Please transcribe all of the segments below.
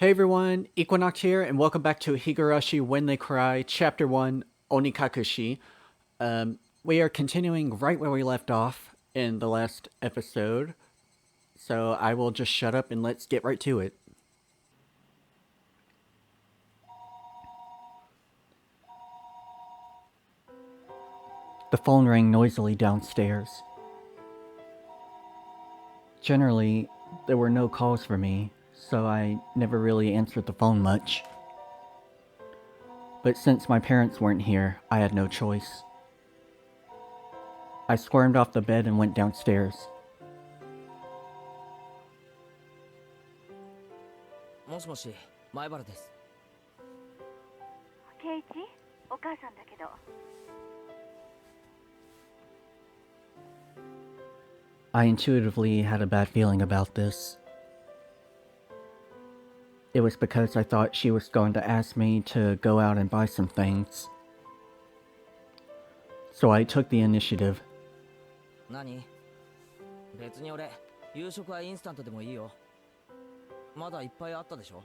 Hey everyone, Equinoct here, and welcome back to Higurashi When They Cry, Chapter 1, Onikakushi. We are continuing right where we left off in the last episode, so I will just shut up and let's get right to it. The phone rang noisily downstairs. Generally, there were no calls for me, so I never really answered the phone much. But since my parents weren't here, I had no choice. I squirmed off the bed and went downstairs. もしもし、前原です。ケイチ、お母さんだけど。I intuitively had a bad feeling about this. It was because I thought she was going to ask me to go out and buy some things. So I took the initiative. 何？別に俺、夕食はインスタントでもいいよ。まだいっぱいあったでしょ？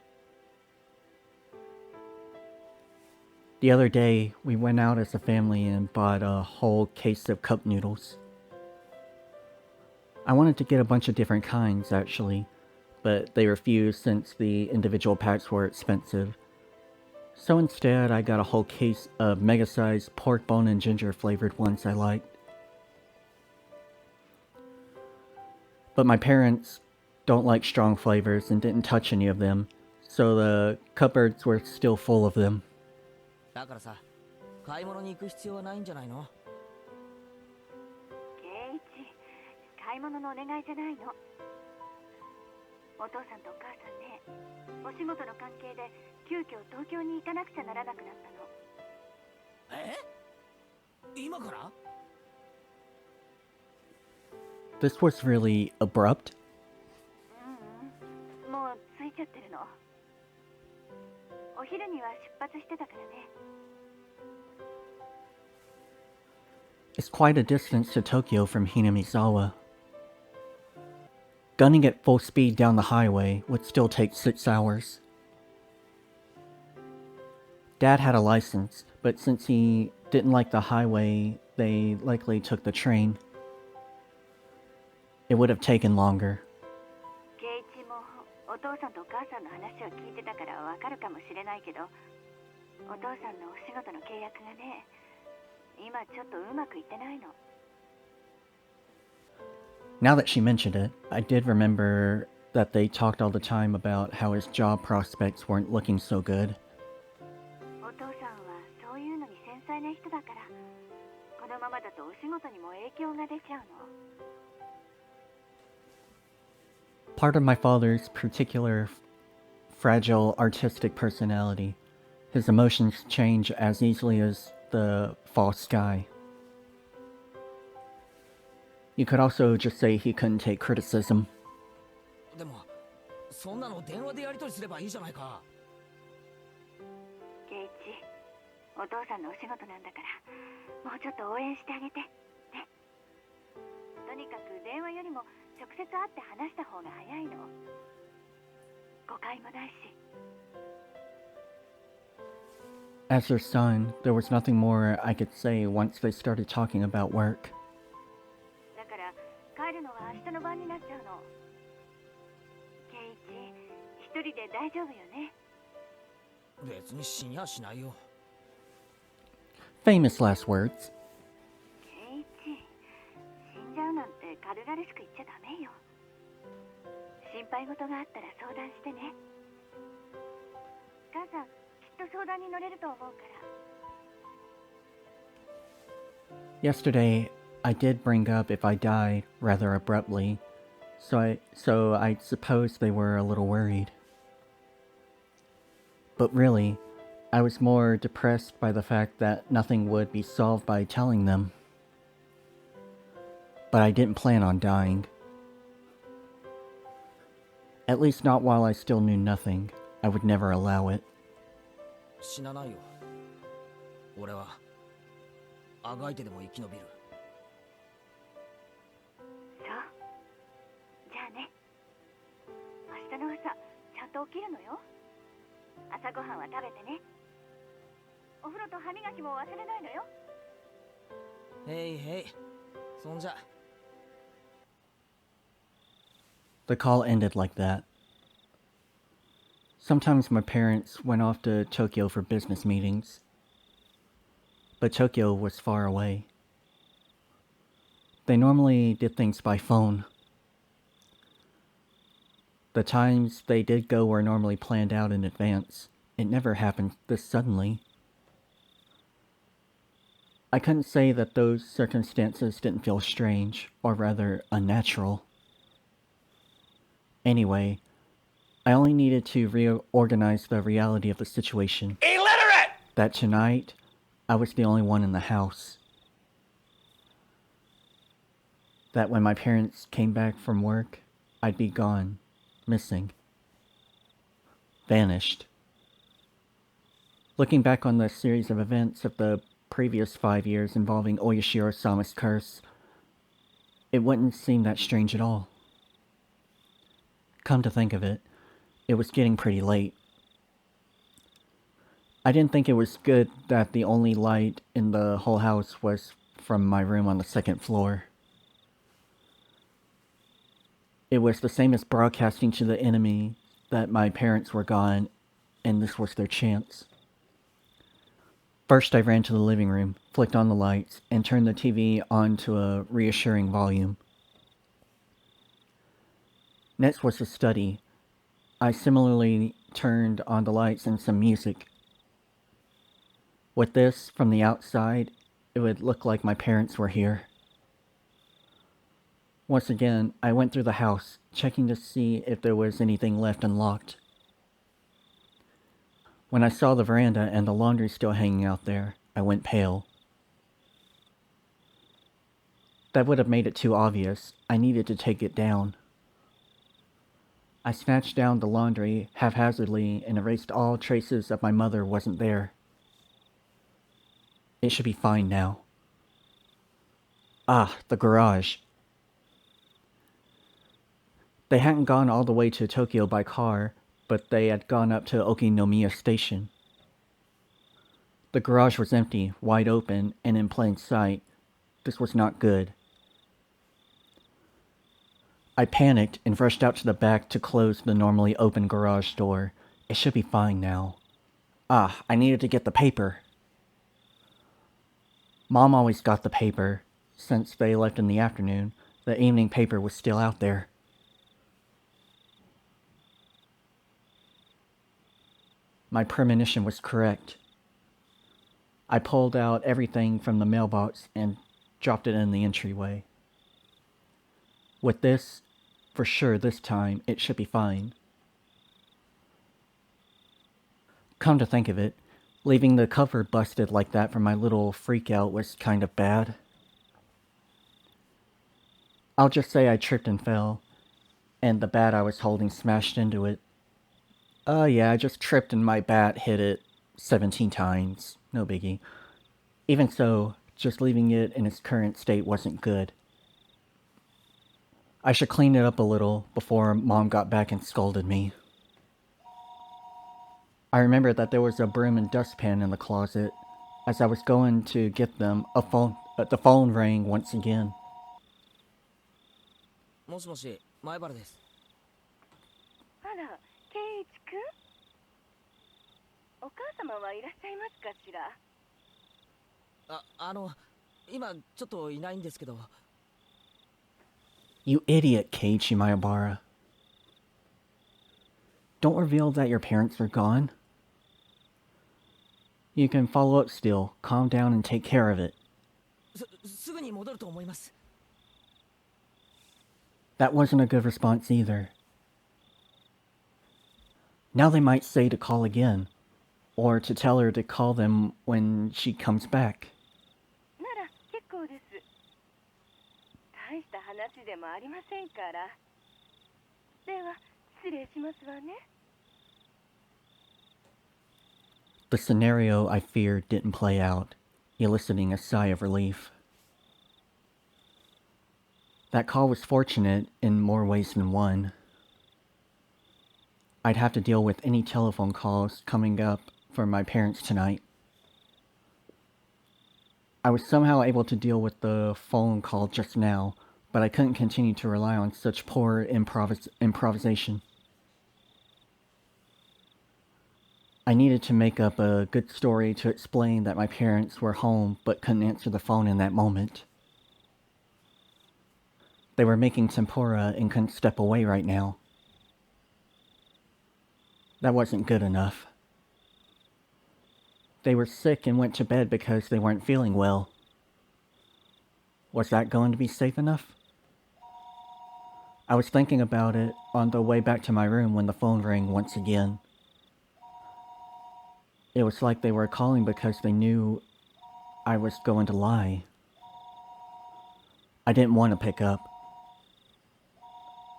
The other day, we went out as a family and bought a whole case of cup noodles. I wanted to get a bunch of different kinds, actually, but they refused since the individual packs were expensive. So instead, I got a whole case of mega-sized pork bone and ginger flavored ones I liked. But my parents don't like strong flavors and didn't touch any of them, so the cupboards were still full of them. だからさ、買い物に行く必要はないんじゃないの？ケイチ、買い物のお願いじゃないの。お父さんとお母さんね、お仕事の関係で急遽東京に行かなくちゃならなくなったの。え？今から？ This was really abrupt. もう着いちゃってるの。お昼には出発してたからね。It's quite a distance to Tokyo from Hinamizawa. Gunning at full speed down the highway would still take 6 hours. Dad had a license, but since he didn't like the highway, they likely took the train. It would have taken longer. ケイチもお父さんとお母さんの話を聞いてたからわかるかもしれないけど、お父さんのお仕事の契約がね、今ちょっとうまくいってないの。Now that she mentioned it, I did remember that they talked all the time about how his job prospects weren't looking so good. お父さんはそういうのに繊細な人だから、このままだとお仕事にも影響が出ちゃうの。Part of my father's particular fragile artistic personality, his emotions change as easily as the fall sky. You could also just say he couldn't take criticism. でも、そんなの電話でやり取りすればいいじゃないか。ケイチ、お父さんのお仕事なんだから、もうちょっと応援してあげて。ね。とにかく電話よりも直接会って話した方が早いの。誤解もないし。As their son, there was nothing more I could say once they started talking about work. だから帰るのは明日の晩になっちゃうの。ケイチ、一人で大丈夫よね。別に死にはしないよ。Famous last words. ケイチ、死んじゃうなんて軽々しく言っちゃダメよ。心配事があったら相談してね。母さん、きっと相談に乗れると思うから。Yesterday, I did bring up if I died rather abruptly, so I suppose they were a little worried. But really, I was more depressed by the fact that nothing would be solved by telling them. But I didn't plan on dying. At least not while I still knew nothing. I would never allow it. 死なないよ。俺は、あがいてでも生き延びる。そう。じゃあね。明日の朝、ちゃんと起きるのよ。朝ごはんは食べてね。お風呂と歯磨きも忘れないのよ。へいへい。そんじゃ。The call ended like that. Sometimes my parents went off to Tokyo for business meetings, but Tokyo was far away. They normally did things by phone. The times they did go were normally planned out in advance. It never happened this suddenly. I couldn't say that those circumstances didn't feel strange, or rather, unnatural. Anyway, I only needed to reorganize the reality of the situation. Illiterate! That tonight, I was the only one in the house. That when my parents came back from work, I'd be gone, missing, vanished. Looking back on the series of events of the previous 5 years involving Oyashiro-sama's curse, it wouldn't seem that strange at all. Come to think of it, it was getting pretty late. I didn't think it was good that the only light in the whole house was from my room on the second floor. It was the same as broadcasting to the enemy that my parents were gone, and this was their chance. First, I ran to the living room, flicked on the lights, and turned the TV on to a reassuring volume. Next was the study. I similarly turned on the lights and some music. With this, from the outside, it would look like my parents were here. Once again, I went through the house, checking to see if there was anything left unlocked. When I saw the veranda and the laundry still hanging out there, I went pale. That would have made it too obvious. I needed to take it down. I snatched down the laundry haphazardly and erased all traces of my mother wasn't there. It should be fine now. Ah, the garage. They hadn't gone all the way to Tokyo by car, but they had gone up to Okinomiya Station. The garage was empty, wide open, and in plain sight. This was not good. I panicked and rushed out to the back to close the normally open garage door. It should be fine now. Ah, I needed to get the paper. Mom always got the paper. Since they left in the afternoon, the evening paper was still out there. My premonition was correct. I pulled out everything from the mailbox and dropped it in the entryway. With this, for sure this time, it should be fine. Come to think of it, leaving the cover busted like that for my little freak-out was kind of bad. I'll just say I tripped and fell, and the bat I was holding smashed into it. Yeah, I just tripped and my bat hit it 17 times. No biggie. Even so, just leaving it in its current state wasn't good. I should clean it up a little before Mom got back and scolded me. I remember that there was a broom and dustpan in the closet. As I was going to get them, the phone rang once again. もしもし、前原です。あら、圭一くん。お母様はいらっしゃいますかしら。今ちょっといないんですけど。You idiot, Keiichi Mayabara. Don't reveal that your parents are gone. You can follow up still, calm down and take care of it. すぐに戻ると思います。That wasn't a good response either. Now they might say to call again, or to tell her to call them when she comes back. なら結構です。大した話でもありませんから。では失礼しますわね。The scenario I feared didn't play out, eliciting a sigh of relief. That call was fortunate in more ways than one. I'd have to deal with any telephone calls coming up for my parents tonight. I was somehow able to deal with the phone call just now, but I couldn't continue to rely on such poor improvisation. I needed to make up a good story to explain that my parents were home but couldn't answer the phone in that moment. They were making tempura and couldn't step away right now. That wasn't good enough. They were sick and went to bed because they weren't feeling well. Was that going to be safe enough? I was thinking about it on the way back to my room when the phone rang once again. It was like they were calling because they knew I was going to lie. I didn't want to pick up,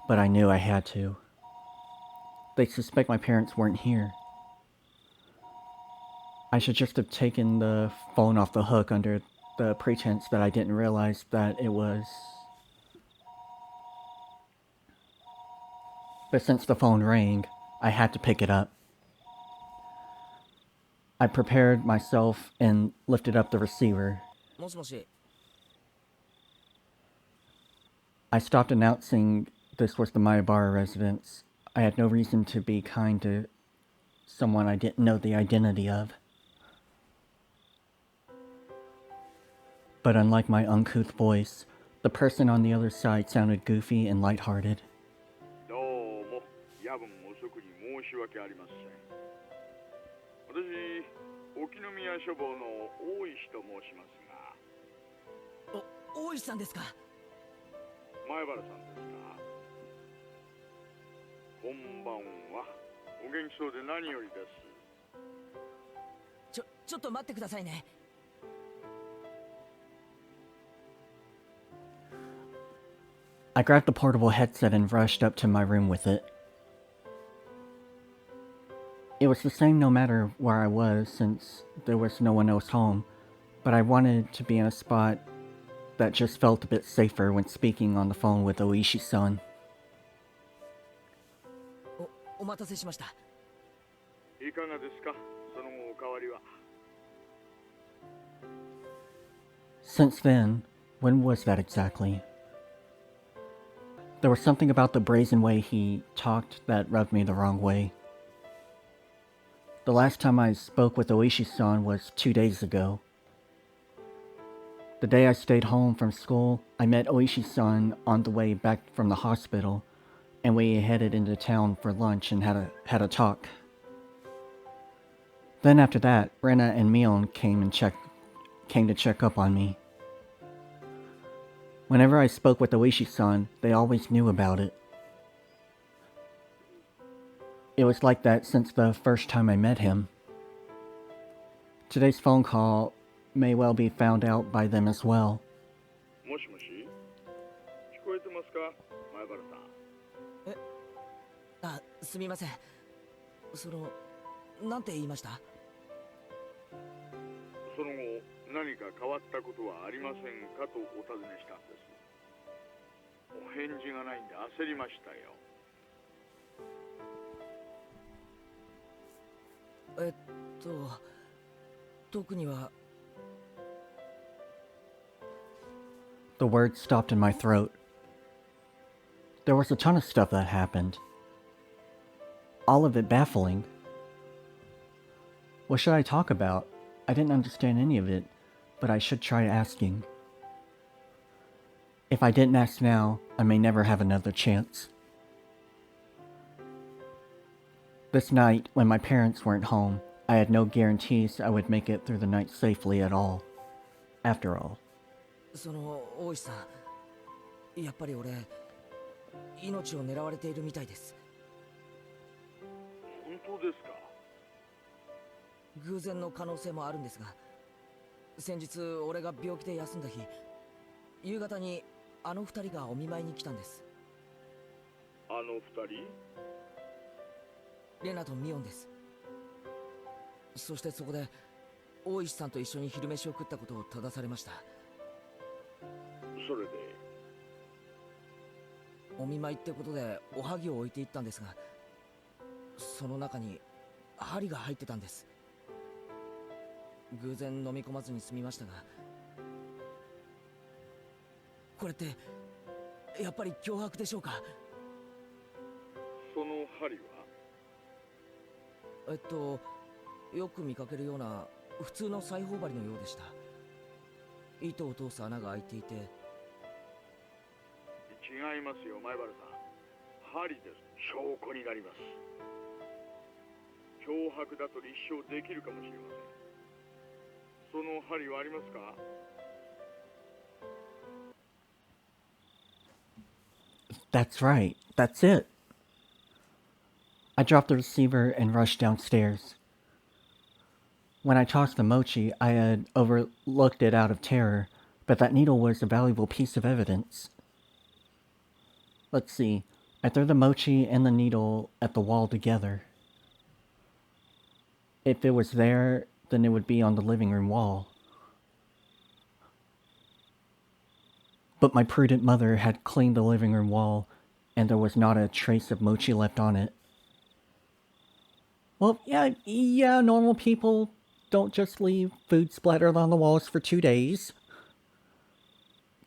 but I knew I had to. They suspect my parents weren't here. I should just have taken the phone off the hook under the pretense that I didn't realize that it was. But since the phone rang, I had to pick it up. I prepared myself and lifted up the receiver. もしもし。 I stopped announcing this was the Mayabara residence. I had no reason to be kind to someone I didn't know the identity of. But unlike my uncouth voice, the person on the other side sounded goofy and lighthearted. どうも、夜分遅くに申し訳ありません。私、沖宮書房の大石と申しますが。大石さんですか。前原さんですか。こんばんは。お元気そうで何よりです。ちょっと待ってくださいね。I grabbed the portable headset and rushed up to my room with it. It was the same no matter where I was since there was no one else home, but I wanted to be in a spot that just felt a bit safer when speaking on the phone with Oishi-san. お待たせしました。いかがですか、その後お変わりは。Since then, when was that exactly? There was something about the brazen way he talked that rubbed me the wrong way. The last time I spoke with Oishi-san was 2 days ago. The day I stayed home from school, I met Oishi-san on the way back from the hospital, and we headed into town for lunch and had a talk. Then after that, Rena and Mion came to check up on me. Whenever I spoke with Oishi-san, they always knew about it. It was like that since the first time I met him. Today's phone call may well be found out by them as well. もしもし、聞こえてますか、前原さん。あ、すみません。なんて言いました？その後、何か変わったことはありませんかとお尋ねしたんです。お返事がないんで焦りましたよ。特には。 The words stopped in my throat. There was a ton of stuff that happened. All of it baffling. What should I talk about? I didn't understand any of it, but I should try asking. If I didn't ask now, I may never have another chance. This night, when my parents weren't home, I had no guarantees I would make it through the night safely at all. After all. 大石さん、やっぱり俺、命を狙われているみたいです。本当ですか？偶然の可能性もあるんですが、先日俺が病気で休んだ日、夕方にあの二人がお見舞いに来たんです。あの二人？レナとミオンです。そしてそこで大石さんと一緒に昼飯を食ったことを正されました。それでお見舞いってことでおはぎを置いていったんですが、その中に針が入ってたんです。偶然飲み込まずに済みましたが、これってやっぱり脅迫でしょうか？その針は？よく見かけるような普通の裁縫針のようでした。糸を通す穴が開いていて。違いますよ、前原さん。針です。証拠になります。脅迫だと立証できるかもしれません。その針はありますか？ That's right. That's it. I dropped the receiver and rushed downstairs. When I tossed the mochi, I had overlooked it out of terror, but that needle was a valuable piece of evidence. Let's see. I threw the mochi and the needle at the wall together. If it was there, then it would be on the living room wall. But my prudent mother had cleaned the living room wall, and there was not a trace of mochi left on it. Well, yeah, normal people don't just leave food splattered on the walls for 2 days.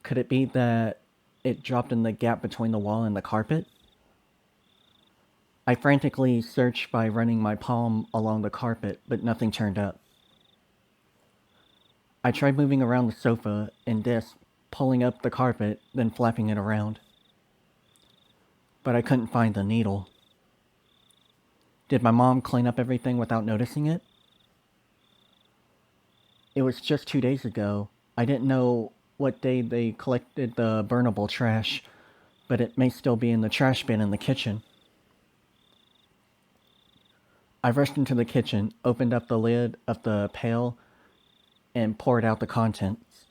Could it be that it dropped in the gap between the wall and the carpet? I frantically searched by running my palm along the carpet, but nothing turned up. I tried moving around the sofa and desk, pulling up the carpet, then flapping it around. But I couldn't find the needle. Did my mom clean up everything without noticing it? It was just 2 days ago. I didn't know what day they collected the burnable trash, but it may still be in the trash bin in the kitchen. I rushed into the kitchen, opened up the lid of the pail, and poured out the contents.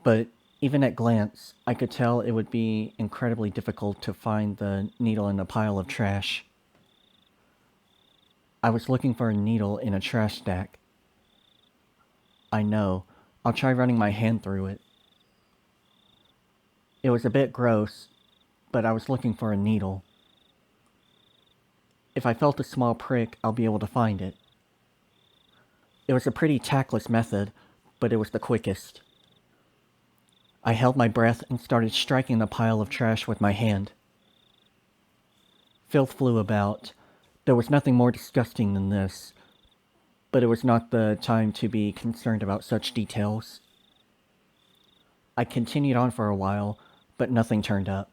But even at glance, I could tell it would be incredibly difficult to find the needle in a pile of trash. I was looking for a needle in a trash stack. I know. I'll try running my hand through it. It was a bit gross, but I was looking for a needle. If I felt a small prick, I'll be able to find it. It was a pretty tactless method, but it was the quickest. I held my breath and started striking the pile of trash with my hand. Filth flew about. There was nothing more disgusting than this, but it was not the time to be concerned about such details. I continued on for a while, but nothing turned up.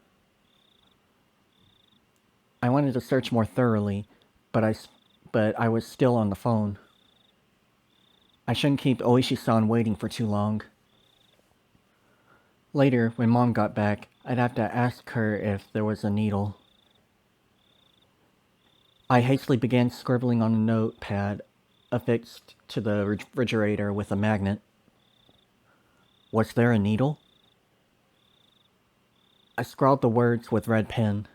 I wanted to search more thoroughly, but I was still on the phone. I shouldn't keep Oishi-san waiting for too long. Later, when Mom got back, I'd have to ask her if there was a needle. I hastily began scribbling on a notepad affixed to the refrigerator with a magnet. Was there a needle? I scrawled the words with red pen.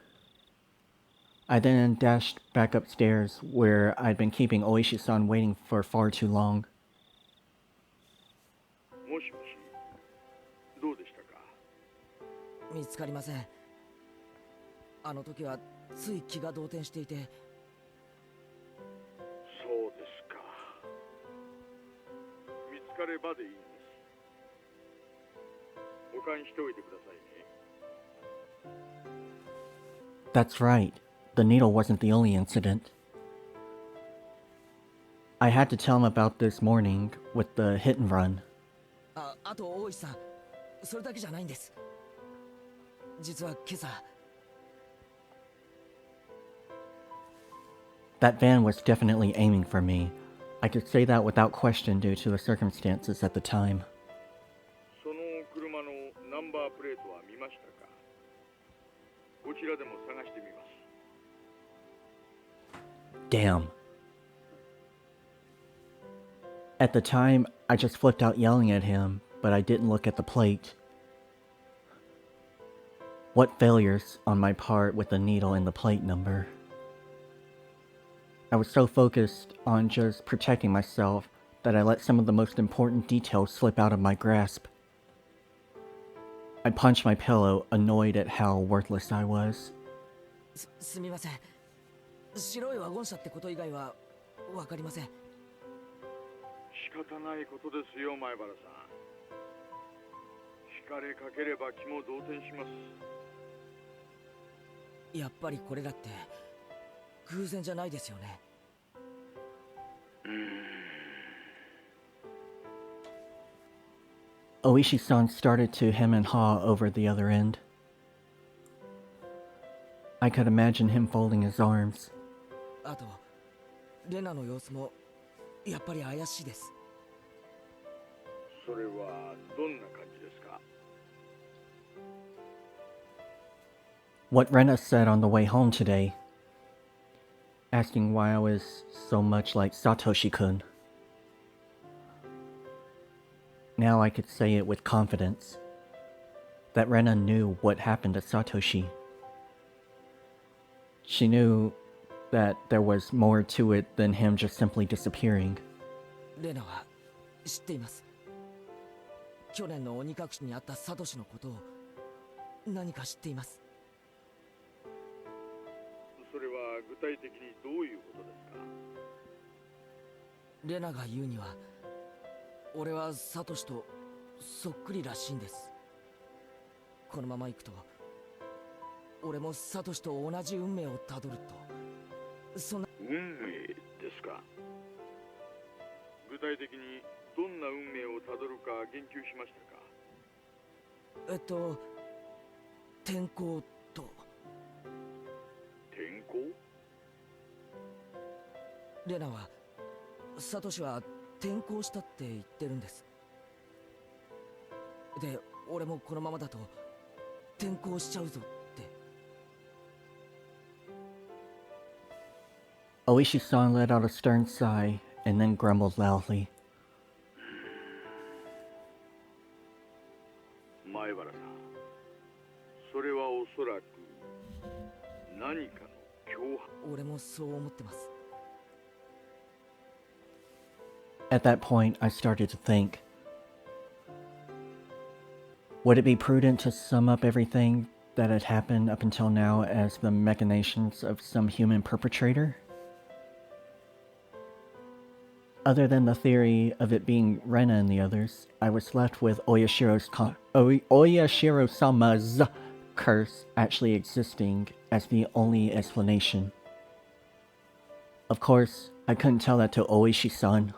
I then dashed back upstairs, where I'd been keeping Oishi-san waiting for far too long. もしもし、どうでしたか？見つかりません。あの時はつい気が動転していて。そうですか。見つかればでいいんです。保管しておいてくださいね。That's right. The needle wasn't the only incident. I had to tell him about this morning with the hit and run. あと大石さん、それだけじゃないんです。実は今朝。That van was definitely aiming for me. I could say that without question due to the circumstances at the time. その車のナンバープレートは見ましたか？こちらでも探してみます。Damn. At the time, I just flipped out yelling at him, but I didn't look at the plate. What failures on my part with the needle and the plate number. I was so focused on just protecting myself that I let some of the most important details slip out of my grasp. I punched my pillow, annoyed at how worthless I was. すみません。白いワゴン車ってこと以外はわかりません。仕方ないことですよ、前原さん。惹かれかければ気も動転します。やっぱりこれだって偶然じゃないですよね。Oishi-san started to hem and haw over the other end. I could imagine him folding his arms. あとレナの様子もやっぱり怪しいです。それはどんな感じですか？ What Rena said on the way home today, asking why I was so much like Satoshi-kun. Now I could say it with confidence, that Rena knew what happened to Satoshi. She knew that there was more to it than him just simply disappearing. レナは知っています。去年の鬼隠しにあったサトシのことを何か知っています。それは具体的にどういうことですか？レナが言うには、俺はサトシとそっくりらしいんです。このまま行くと俺もサトシと同じ運命をたどると。そんな運命ですか？具体的にどんな運命をたどるか言及しましたか？天候と。天候？レナはサトシは転校したって言ってるんです。で、俺もこのままだと転校しちゃうぞって。Oishi-san let out a stern sigh and then grumbled loudly. 前原さん、それはおそらく何かの脅迫。俺もそう思ってます。At that point, I started to think, would it be prudent to sum up everything that had happened up until now as the machinations of some human perpetrator? Other than the theory of it being Rena and the others, I was left with Oyashiro-sama's curse actually existing as the only explanation. Of course, I couldn't tell that to Oishi-san.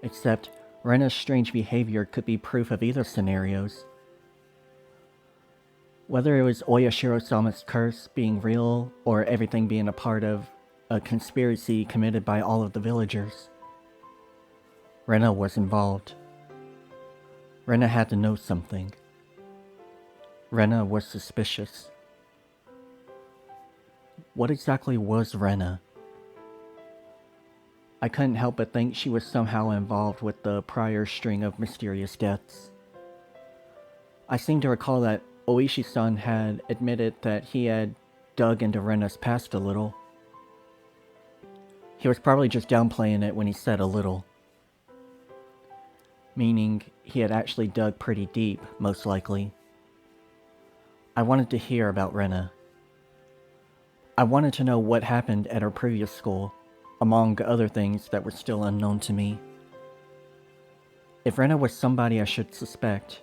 Except, Rena's strange behavior could be proof of either scenarios. Whether it was Oyashiro-sama's curse being real, or everything being a part of a conspiracy committed by all of the villagers, Rena was involved. Rena had to know something. Rena was suspicious. What exactly was Rena? I couldn't help but think she was somehow involved with the prior string of mysterious deaths. I seem to recall that Oishi-san had admitted that he had dug into Rena's past a little. He was probably just downplaying it when he said a little. Meaning, he had actually dug pretty deep, most likely. I wanted to hear about Rena. I wanted to know what happened at her previous school, among other things that were still unknown to me. If Rena was somebody I should suspect,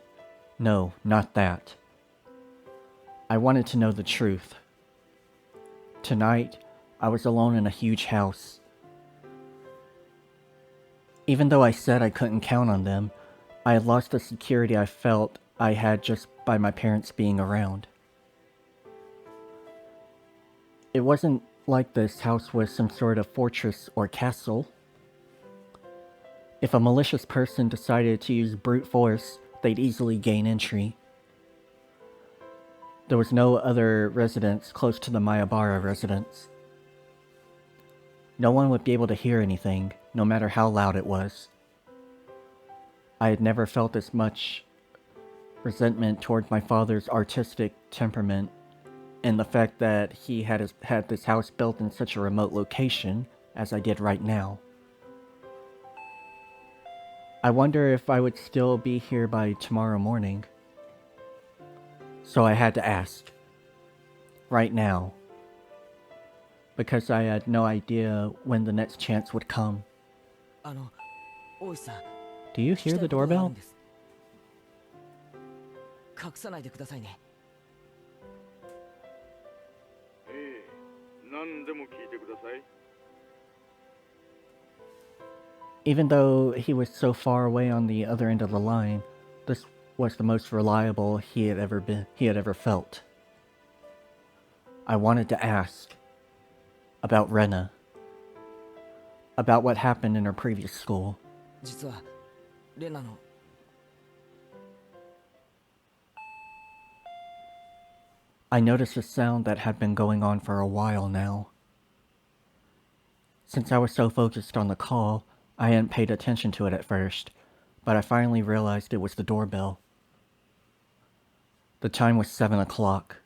no, not that. I wanted to know the truth. Tonight, I was alone in a huge house. Even though I said I couldn't count on them, I had lost the security I felt I had just by my parents being around. It wasn't like this house was some sort of fortress or castle. If a malicious person decided to use brute force, they'd easily gain entry. There was no other residence close to the Mayabara residence. No one would be able to hear anything, no matter how loud it was. I had never felt as much resentment toward my father's artistic temperament and the fact that he had this house built in such a remote location as I did right now. I wonder if I would still be here by tomorrow morning. So I had to ask. Right now. because I had no idea when the next chance would come. 大石さん、 Do you 聞き hear た the いことがある doorbell? んです。隠さないでくださいね。ええ、何でも聞いてください。 Even though he was so far away on the other end of the line, this was the most reliable he had ever felt. I wanted to ask about Rena, about what happened in her previous school. 実はレナの I noticed a sound that had been going on for a while now. Since I was so focused on the call, I hadn't paid attention to it at first, but I finally realized it was the doorbell. The time was 7 o'clock.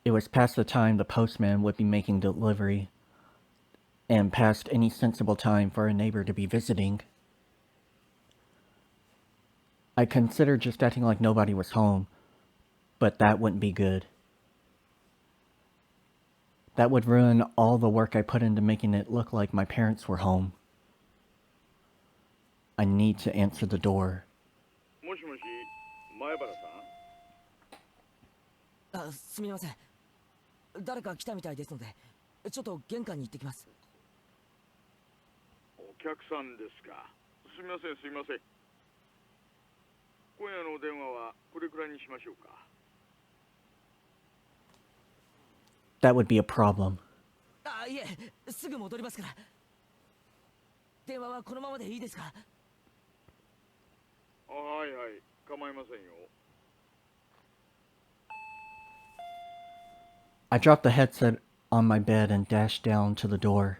It was past the time the postman would be making delivery, and past any sensible time for a neighbor to be visiting. I considered just acting like nobody was home, but that wouldn't be good. That would ruin all the work I put into making it look like my parents were home. I need to answer the door. もしもし、前原さん。すみません。誰か来たみたいですので、ちょっと玄関に行ってきます。お客さんですか。すみません、すみません。今夜のお電話はこれくらいにしましょうか。 That would be a problem. いえ、すぐ戻りますから。電話はこのままでいいですか。はいはい、構いませんよ。 I dropped the headset on my bed and dashed down to the door.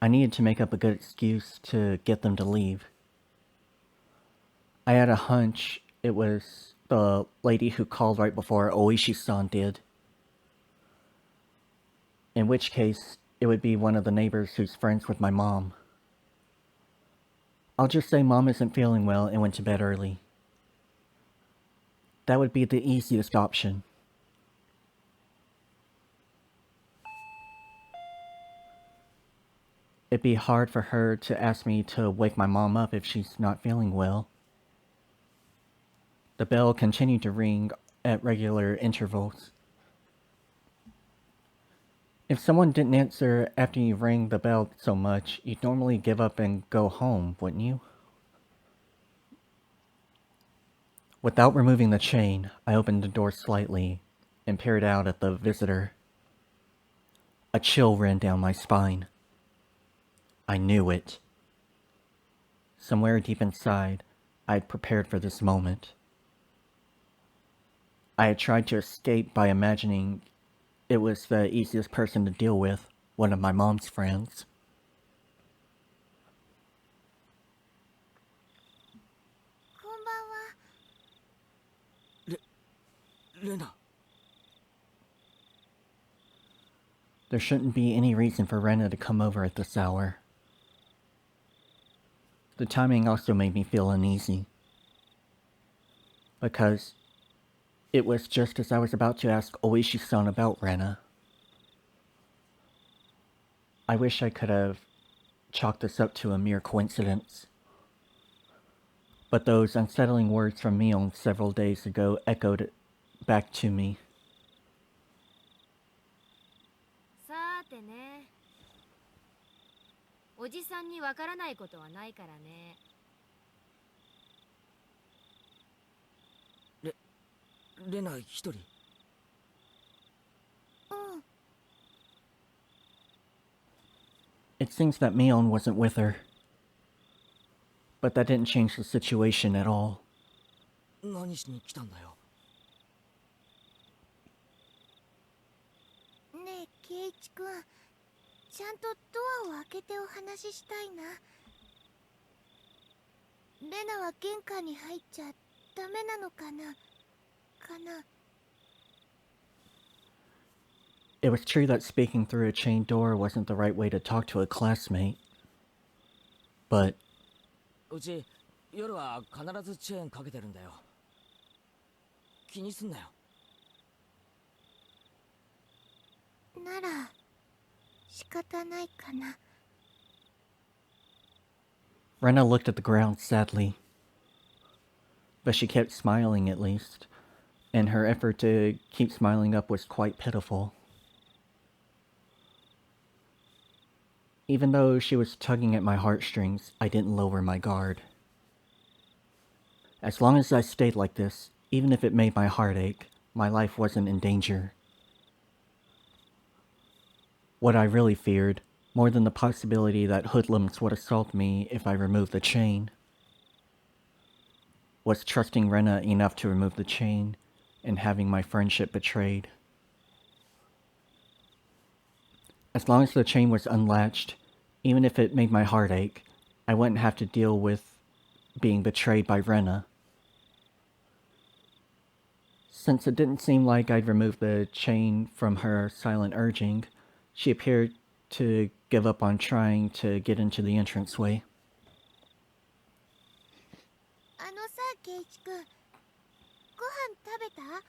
I needed to make up a good excuse to get them to leave. I had a hunch it was the lady who called right before Oishi-san did. In which case, it would be one of the neighbors who's friends with my mom. I'll just say Mom isn't feeling well and went to bed early. That would be the easiest option. It'd be hard for her to ask me to wake my mom up if she's not feeling well. The bell continued to ring at regular intervals. If someone didn't answer after you rang the bell so much, you'd normally give up and go home, wouldn't you? Without removing the chain, I opened the door slightly and peered out at the visitor. A chill ran down my spine. I knew it. Somewhere deep inside, I had prepared for this moment. I had tried to escape by imagining it was the easiest person to deal with, one of my mom's friends. こんばんは。レナ。 There shouldn't be any reason for Rena to come over at this hour. The timing also made me feel uneasy. Because it was just as I was about to ask Oishi-san about Rena. I wish I could have chalked this up to a mere coincidence. But those unsettling words from Mion several days ago echoed back to me. さーてね。おじさんにわからないことはないからね。レナ一人。うん。 It seems that Mion wasn't with her. But that didn't change the situation at all. 何しに来たんだよ。ねえ、ケイチ君。ちゃんとドアを開けてお話ししたいな。レナは玄関に入っちゃダメなのかな。It was true that speaking through a chained door wasn't the right way to talk to a classmate. But うち夜は必ずチェーンかけてるんだよ。気にすんなよ。なら仕方ないかな。 Rena looked at the ground sadly, but she kept smiling at least, and her effort to keep smiling up was quite pitiful. Even though she was tugging at my heartstrings, I didn't lower my guard. As long as I stayed like this, even if it made my heart ache, my life wasn't in danger. What I really feared, more than the possibility that hoodlums would assault me if I removed the chain, was trusting Rena enough to remove the chain and having my friendship betrayed. As long as the chain was unlatched, even if it made my heart ache, I wouldn't have to deal with being betrayed by Rena. Since it didn't seem like I'd removed the chain from her silent urging, she appeared to give up on trying to get into the entranceway. あのさ、ケイチ君、ご飯食べた？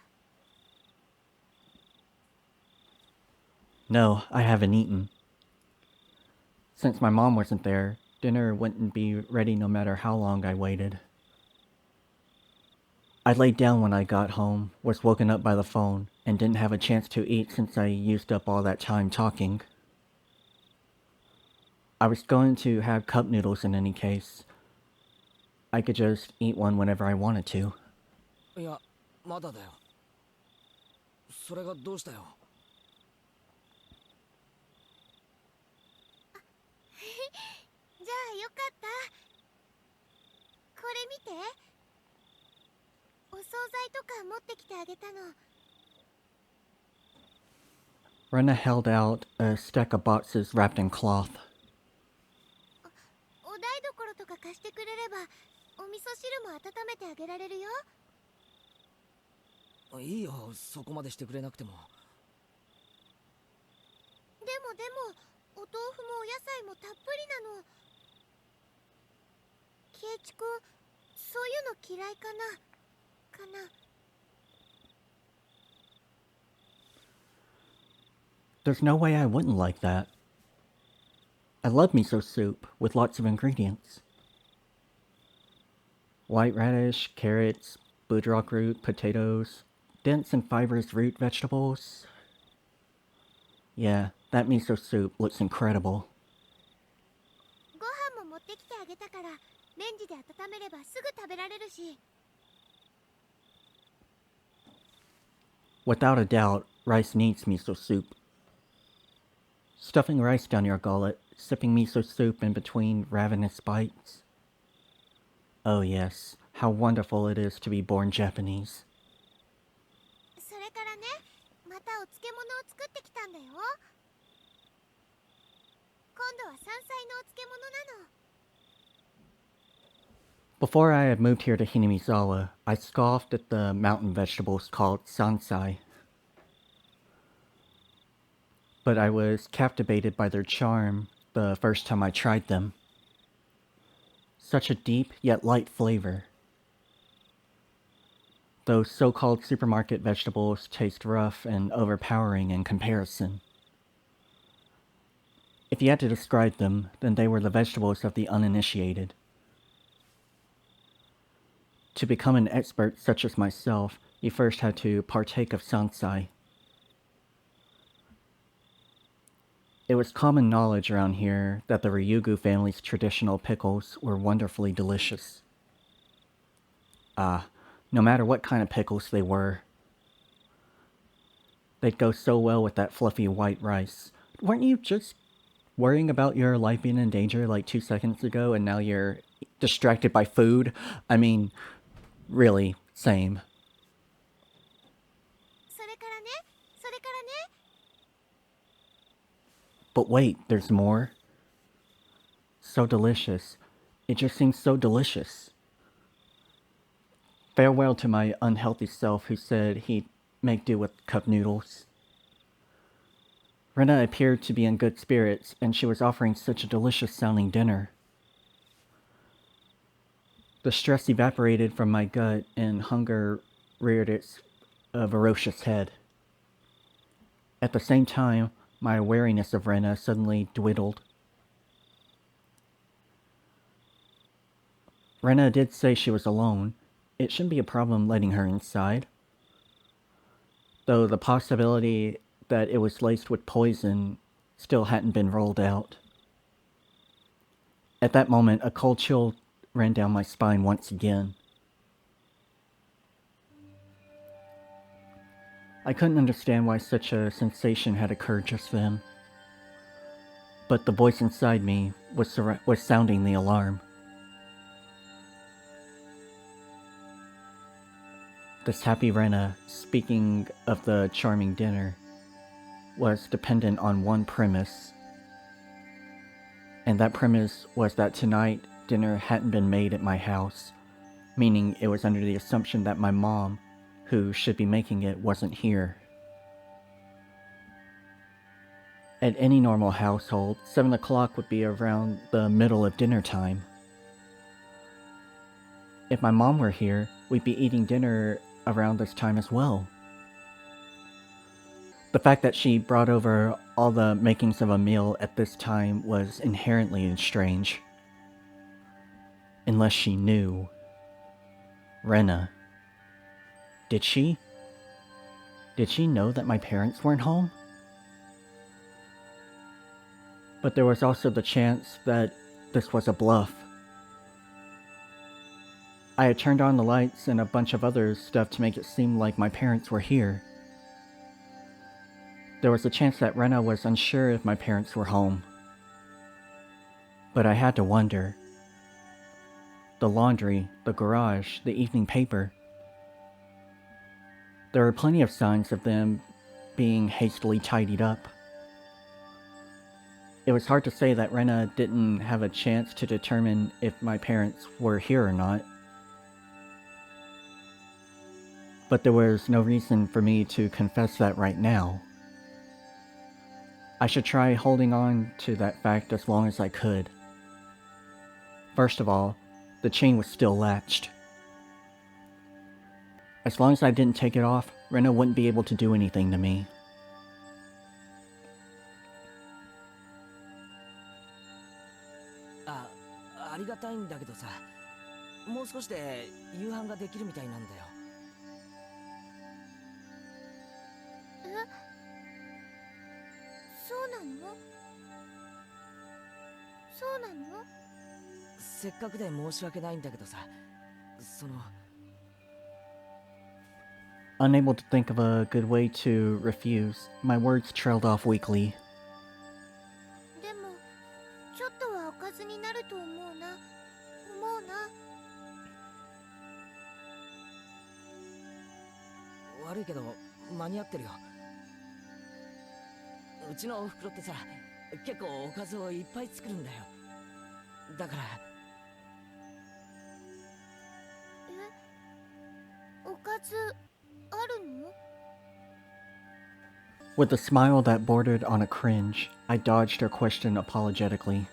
No, I haven't eaten. Since my mom wasn't there, dinner wouldn't be ready no matter how long I waited. I laid down when I got home, was woken up by the phone, and didn't have a chance to eat since I used up all that time talking. I was going to have cup noodles in any case. I could just eat one whenever I wanted to. いや、まだだよ。それがどうしたよ。じゃあよかった。これ見て。お惣菜とか持ってきてあげたの。 Rena held out a stack of boxes wrapped in cloth. お台所とか貸してくれれば、お味噌汁も温めてあげられるよ。いいよ、そこまでしてくれなくても。でも、お豆腐もお野菜もたっぷりなの。ケイチ君、そういうの嫌いかな？ There's no way I wouldn't like that. I love miso soup with lots of ingredients. White radish, carrots, budrock root, potatoes, dense and fibrous root vegetables. Yeah, that miso soup looks incredible. ご飯も持ってきてあげたから、レンジで温めればすぐ食べられるし。 Without a doubt, rice needs miso soup. Stuffing rice down your gullet, sipping miso soup in between ravenous bites. Oh yes, how wonderful it is to be born Japanese. それからね、またお漬物を作ってきたんだよ。今度は山菜のお漬物なの。 Before I had moved here to Hinamizawa, I scoffed at the mountain vegetables called sansai. But I was captivated by their charm the first time I tried them. Such a deep yet light flavor. Those so-called supermarket vegetables taste rough and overpowering in comparison. If you had to describe them, then they were the vegetables of the uninitiated. To become an expert such as myself, you first had to partake of sansai. It was common knowledge around here that the Ryugu family's traditional pickles were wonderfully delicious. No matter what kind of pickles they were. They'd go so well with that fluffy white rice. Weren't you just worrying about your life being in danger like 2 seconds ago and now you're distracted by food? I mean, really, same. それからね。 But wait, there's more? So delicious. It just seems so delicious. Farewell to my unhealthy self who said he'd make do with cup noodles. Rena appeared to be in good spirits, and she was offering such a delicious-sounding dinner. The stress evaporated from my gut, and hunger reared its ferocious head. At the same time, My wariness of Rena suddenly dwindled. Rena did say she was alone. It shouldn't be a problem letting her inside. Though the possibility that it was laced with poison still hadn't been ruled out. At that moment, a cold chill ran down my spine once again. I couldn't understand why such a sensation had occurred just then. But the voice inside me was sounding the alarm. This happy Rena, speaking of the charming dinner, was dependent on one premise. And that premise was that tonight dinner hadn't been made at my house, meaning it was under the assumption that my mom, who should be making it, wasn't here. At any normal household, 7 o'clock would be around the middle of dinner time. If my mom were here, we'd be eating dinner around this time as well. The fact that she brought over all the makings of a meal at this time was inherently strange. Unless she knew. Rena. Did she? Did she know that my parents weren't home? But there was also the chance that this was a bluff. I had turned on the lights and a bunch of other stuff to make it seem like my parents were here. There was a chance that Rena was unsure if my parents were home. But I had to wonder. The laundry, the garage, the evening paper. There were plenty of signs of them being hastily tidied up. It was hard to say that Rena didn't have a chance to determine if my parents were here or not. But there was no reason for me to confess that right now. I should try holding on to that fact as long as I could. First of all, the chain was still latched. As long as I didn't take it off, Rena wouldn't be able to do anything to me. Ah, ありがたいんだけどさ、もう少しで夕飯ができるみたいなんだよ。そうなの？そうなの？せっかくで申し訳ないんだけどさ、その。Unable to think of a good way to refuse, my words trailed off weakly. でもちょっとはおかずになると思うな。悪いけど間に合ってるよ。うちのおふくろってさ、結構おかずをいっぱい作るんだよ。だから。おかずあるの？ With a smile that bordered on a cringe, I dodged her question apologetically.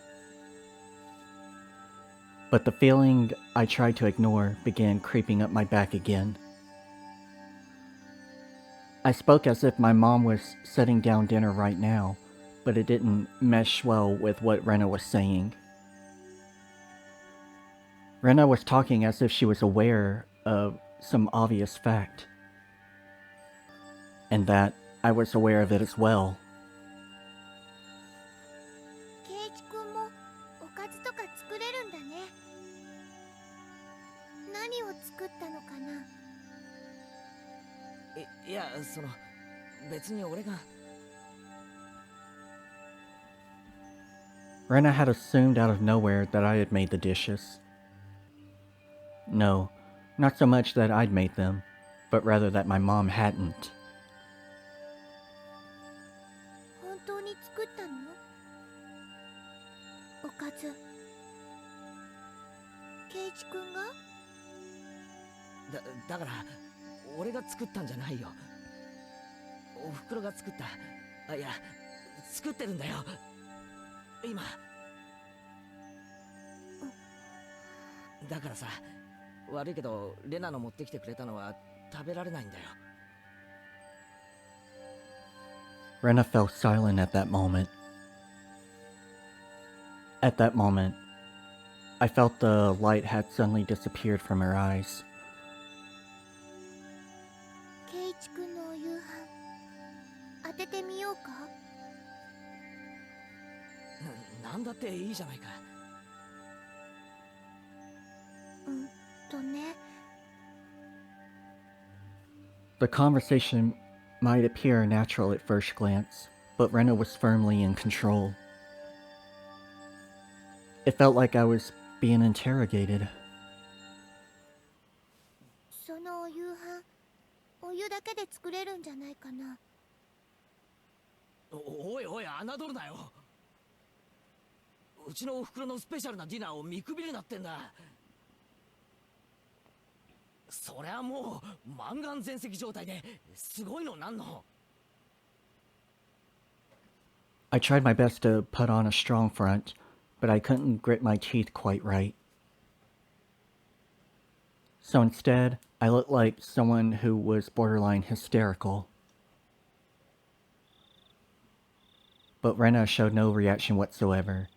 But the feeling I tried to ignore began creeping up my back again. I spoke as if my mom was setting down dinner right now, but it didn't mesh well with what Rena was saying. Rena was talking as if she was aware of some obvious fact. And that I was aware of it as well. ケイチ君もおかずとか作れるんだね。何を作ったのかな？いや、その別に俺が。Rena had assumed out of nowhere that I had made the dishes. No, not so much that I'd made them, but rather that my mom hadn't. 本当に作ったの？おかず。ケイチ君が？だから俺が作ったんじゃないよ。おふくろが作った。あ、いや、作ってるんだよ今。だからさ、悪いけどレナの持ってきてくれたのは食べられないんだよ。Rena fell silent at that moment. At that moment, I felt the light had suddenly disappeared from her eyes. ケイチ君のお夕飯当ててみようか。なんだっていいじゃないか。ね。 The conversation might appear natural at first glance, but Rena was firmly in control. It felt like I was being interrogated. そのお夕飯お湯だけで作れるんじゃないかな。おいおい、侮るなよ。うちのお袋のスペシャルなディナーを見くびるなってんだ。そりゃもう満願全席状態ですごいのなんの。I tried my best to put on a strong front, but I couldn't grit my teeth quite right. So instead, I looked like someone who was borderline hysterical. But Rena showed no reaction whatsoever,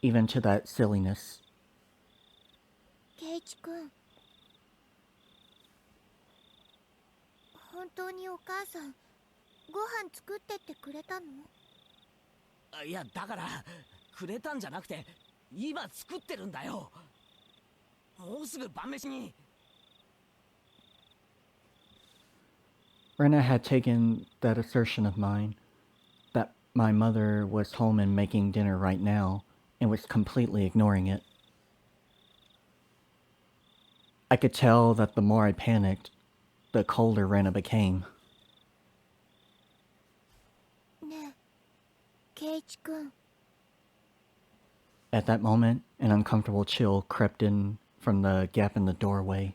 even to that silliness. ケイチ君、本当にお母さんご飯作ってってくれたの？いやだからくれたんじゃなくて今作ってるんだよ。もうすぐ晩飯に。Rena had taken that assertion of mine, that my mother was home and making dinner right now, and was completely ignoring it. I could tell that the more I panicked, the colder Rena became. ねえ、ケイチ君。 At that moment, an uncomfortable chill crept in from the gap in the doorway.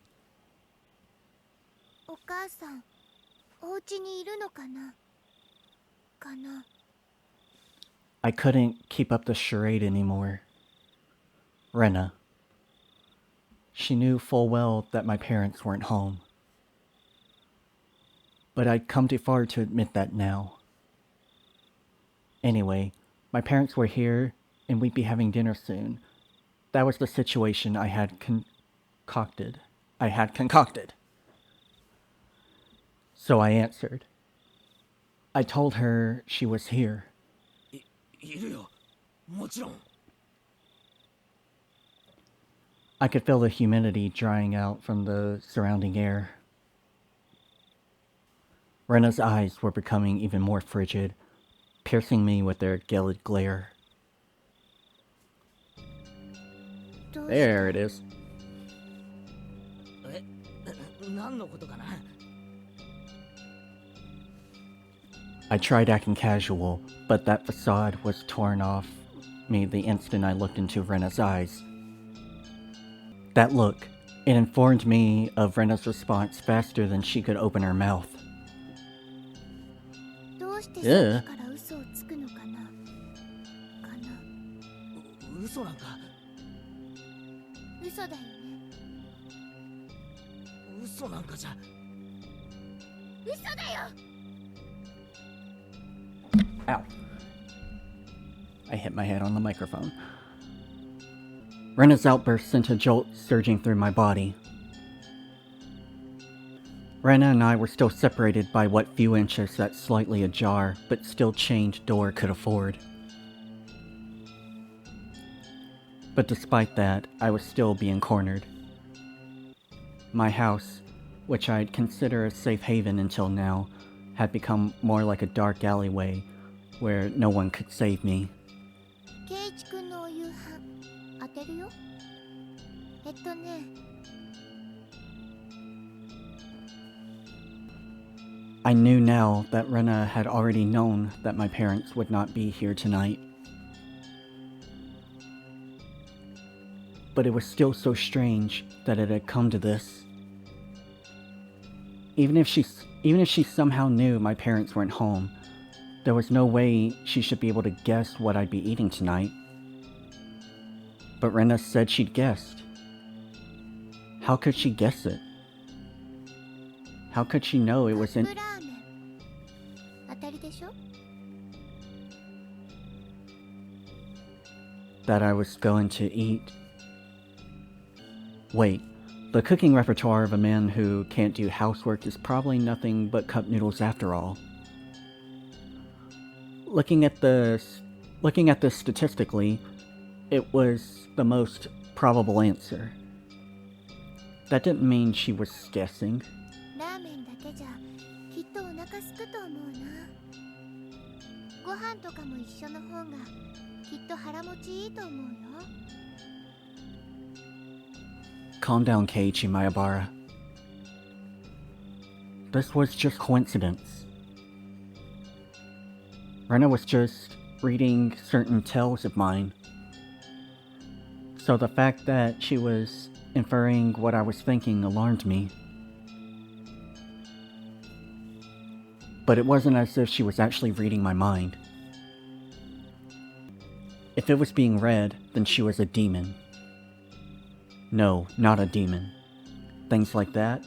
お母さん、お家にいるのかな？かな。 I couldn't keep up the charade anymore. Rena. She knew full well that my parents weren't home. But I'd come too far to admit that now. Anyway, my parents were here, and we'd be having dinner soon. That was the situation I had concocted. So I answered. I told her she was here. いるよ、もちろん。I could feel the humidity drying out from the surrounding air. Rena's eyes were becoming even more frigid, piercing me with their gelid glare. どうして？ There it is. 何のことかな。 I tried acting casual, but that facade was torn off me the instant I looked into Rena's eyes. That look, it informed me of Rena's response faster than she could open her mouth. どうしてさっきから嘘をつくのかな？かな。嘘なんか。嘘だよね。嘘なんかじゃ。嘘だよ。 Ow. I hit my head on the microphone. Rena's outburst sent a jolt surging through my body. Rena and I were still separated by what few inches that slightly ajar, but still chained door could afford. But despite that, I was still being cornered. My house, which I'd consider a safe haven until now, had become more like a dark alleyway where no one could save me. ケイチ君のお夕飯当てるよ。I knew now that Rena had already known that my parents would not be here tonight. But it was still so strange that it had come to this. Even if she somehow knew my parents weren't home, there was no way she should be able to guess what I'd be eating tonight. But Rena said she'd guessed. How could she guess it? How could she know it was in... カップラーメン当たりでしょ？ that I was going to eat. Wait, the cooking repertoire of a man who can't do housework is probably nothing but cup noodles after all. Looking at this statistically, it was the most probable answer. That didn't mean she was guessing. ラーメンだけじゃきっとお腹すくと思うな。ご飯とかも一緒の方がきっと腹持ちいいと思うよ。Calm down, Keiichi Mayabara. This was just coincidence. Rena was just reading certain tales of mine. So the fact that she was inferring what I was thinking alarmed me. But it wasn't as if she was actually reading my mind. If it was being read, then she was a demon. No, not a demon. Things like that,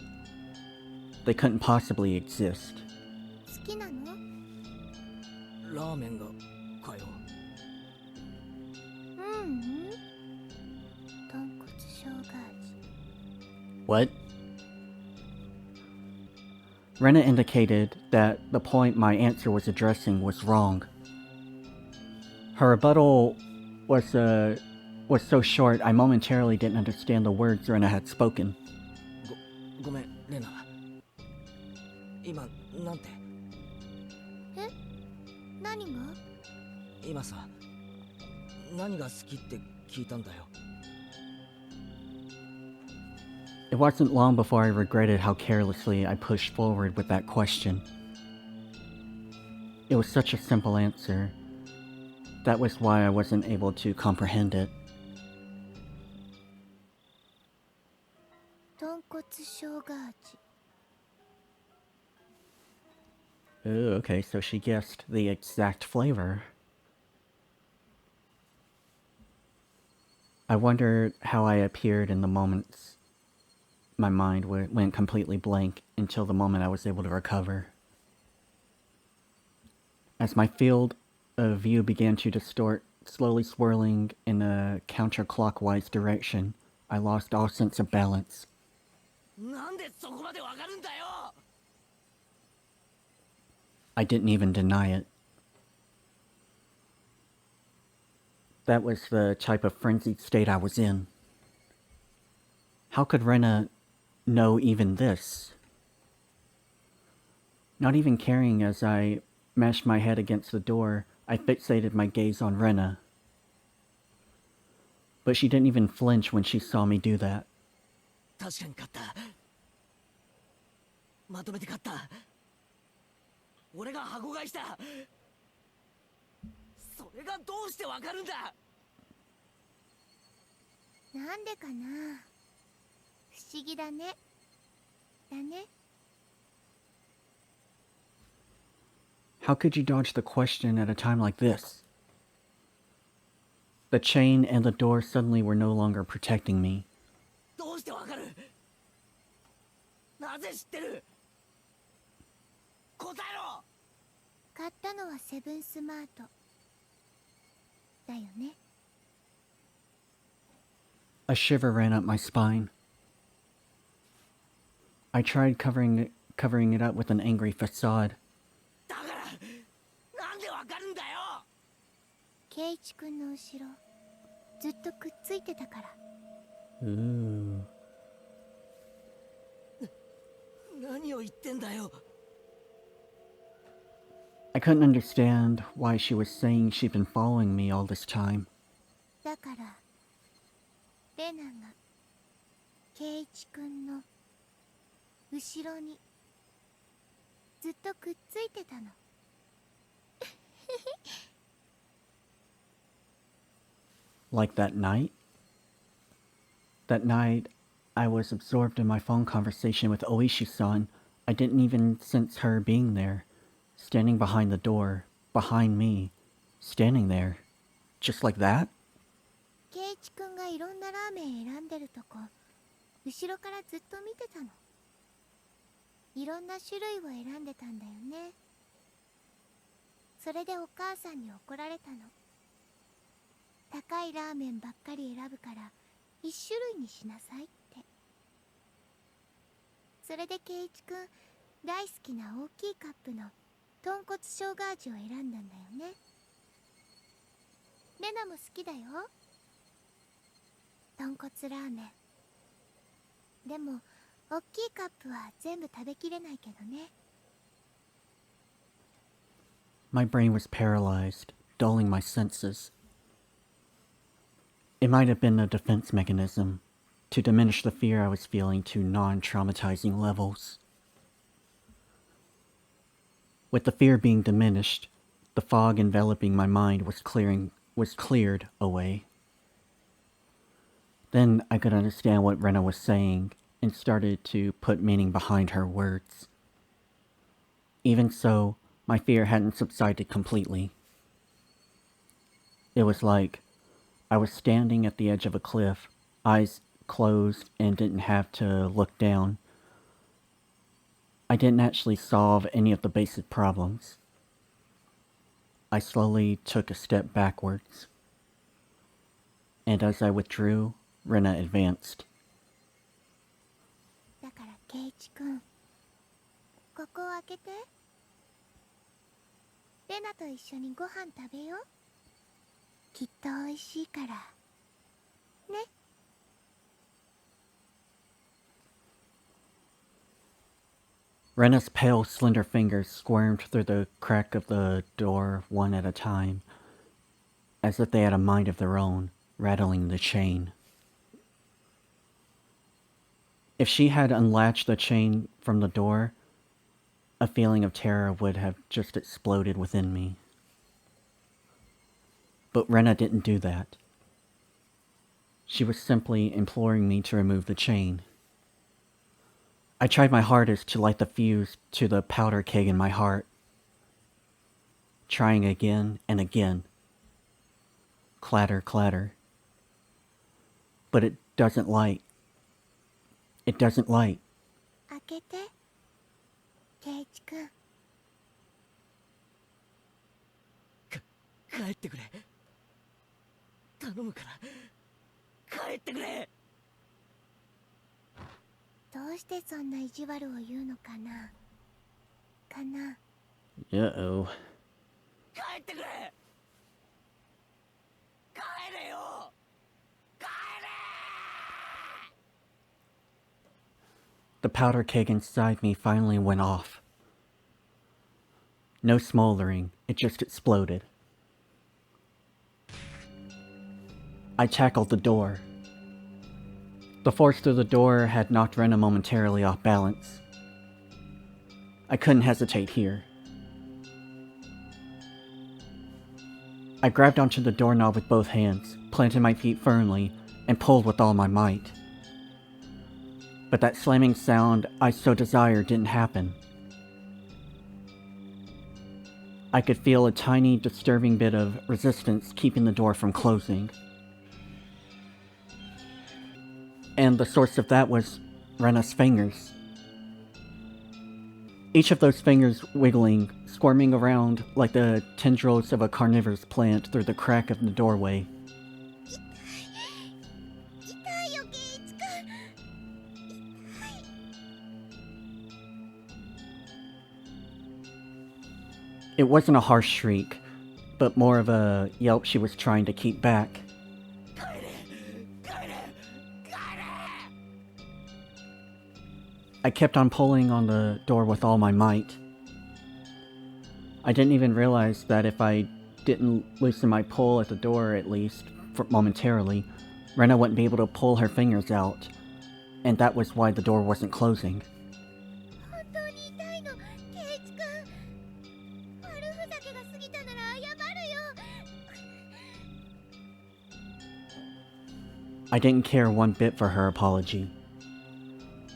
they couldn't possibly exist. 好きなの？ラーメンがかよ。うん。豚骨生姜味。 What? Rena indicated that the point my answer was addressing was wrong. Her rebuttal was so short I momentarily didn't understand the words Rena had spoken. ごめん、レナ。今、なんて？え？何が？今さ、何が好きって聞いたんだよ。It wasn't long before I regretted how carelessly I pushed forward with that question. It was such a simple answer. That was why I wasn't able to comprehend it. 豚骨生姜味。 Ooh, okay, so she guessed the exact flavor. I wondered how I appeared in the moments my mind went completely blank until the moment I was able to recover. As my field of view began to distort, slowly swirling in a counterclockwise direction, I lost all sense of balance. なんでそこまでわかるんだよ。 I didn't even deny it. That was the type of frenzied state I was in. How could Rena know even this? Not even caring as I mashed my head against the door, I fixated my gaze on Rena. But she didn't even flinch when she saw me do that. 確かに勝った。まとめて勝った。俺が箱買いした。それがどうしてわかるんだ。なんでかな。不思議だね。だね。 How could you dodge the question at a time like this? The chain and the door suddenly were no longer protecting me. どうしてわかる。なぜ知ってる。答えろ。買ったのはセブンスマート。だよね。 A shiver ran up my spine. I tried covering it up with an angry facade. だからなんでわかるんだよ。ケイチ君の後ろずっとくっついてたから。 Ooh. 何を言ってんだよ。 I couldn't understand why she was saying she'd been following me all this time. だからレナがケイチ君の後ろにずっとくっついてたの。Like that night? That night, I was absorbed in my phone conversation with Oishi-san. I didn't even sense her being there. Standing behind the door, behind me. Standing there. Just like that? ケイチ君がいろんなラーメン選んでるとこ後ろからずっと見てたの。いろんな種類を選んでたんだよね。それでお母さんに怒られたの。たかいラーメンばっかり選ぶから一種類にしなさいって。それで圭一くん大好きな大きいカップの豚骨生姜味を選んだんだよね。レナも好きだよ、豚骨ラーメン。でも大きいカップは全部食べきれないけどね。 My brain was paralyzed, dulling my senses. It might have been a defense mechanism to diminish the fear I was feeling to non-traumatizing levels. With the fear being diminished, the fog enveloping my mind was cleared away. Then I could understand what Rena was saying and started to put meaning behind her words. Even so, my fear hadn't subsided completely. It was like I was standing at the edge of a cliff, eyes closed, and didn't have to look down. I didn't actually solve any of the basic problems. I slowly took a step backwards. And as I withdrew, Rena advanced. だから圭一くん、ここを開けて。レナと一緒にご飯食べよう。きっと美味しいからね。Rena's pale, slender fingers squirmed through the crack of the door one at a time, as if they had a mind of their own, rattling the chain. If she had unlatched the chain from the door, a feeling of terror would have just exploded within me. But Rena didn't do that. She was simply imploring me to remove the chain. I tried my hardest to light the fuse to the powder keg in my heart, trying again and again. Clatter, clatter. But it doesn't light. It doesn't light. 開けて、圭一くん。帰ってくれ。頼むから帰ってくれ。どうしてそんな意地悪を言うのかな。Uh-oh. 帰ってくれ。帰れよ。帰れ。 The powder keg inside me finally went off. No smoldering, it just exploded. I tackled the door. The force through the door had knocked Rena momentarily off balance. I couldn't hesitate here. I grabbed onto the doorknob with both hands, planted my feet firmly, and pulled with all my might. But that slamming sound I so desired didn't happen. I could feel a tiny, disturbing bit of resistance keeping the door from closing. And the source of that was Rena's fingers. Each of those fingers wiggling, squirming around like the tendrils of a carnivorous plant through the crack of the doorway. 痛いよ圭一くん。痛い。 It wasn't a harsh shriek, but more of a yelp she was trying to keep back. I kept on pulling on the door with all my might. I didn't even realize that if I didn't loosen my pull at the door, at least, momentarily, Rena wouldn't be able to pull her fingers out, and that was why the door wasn't closing. 本当に痛いの、圭一くん。悪ふざけが過ぎたなら謝るよ。 I didn't care one bit for her apology.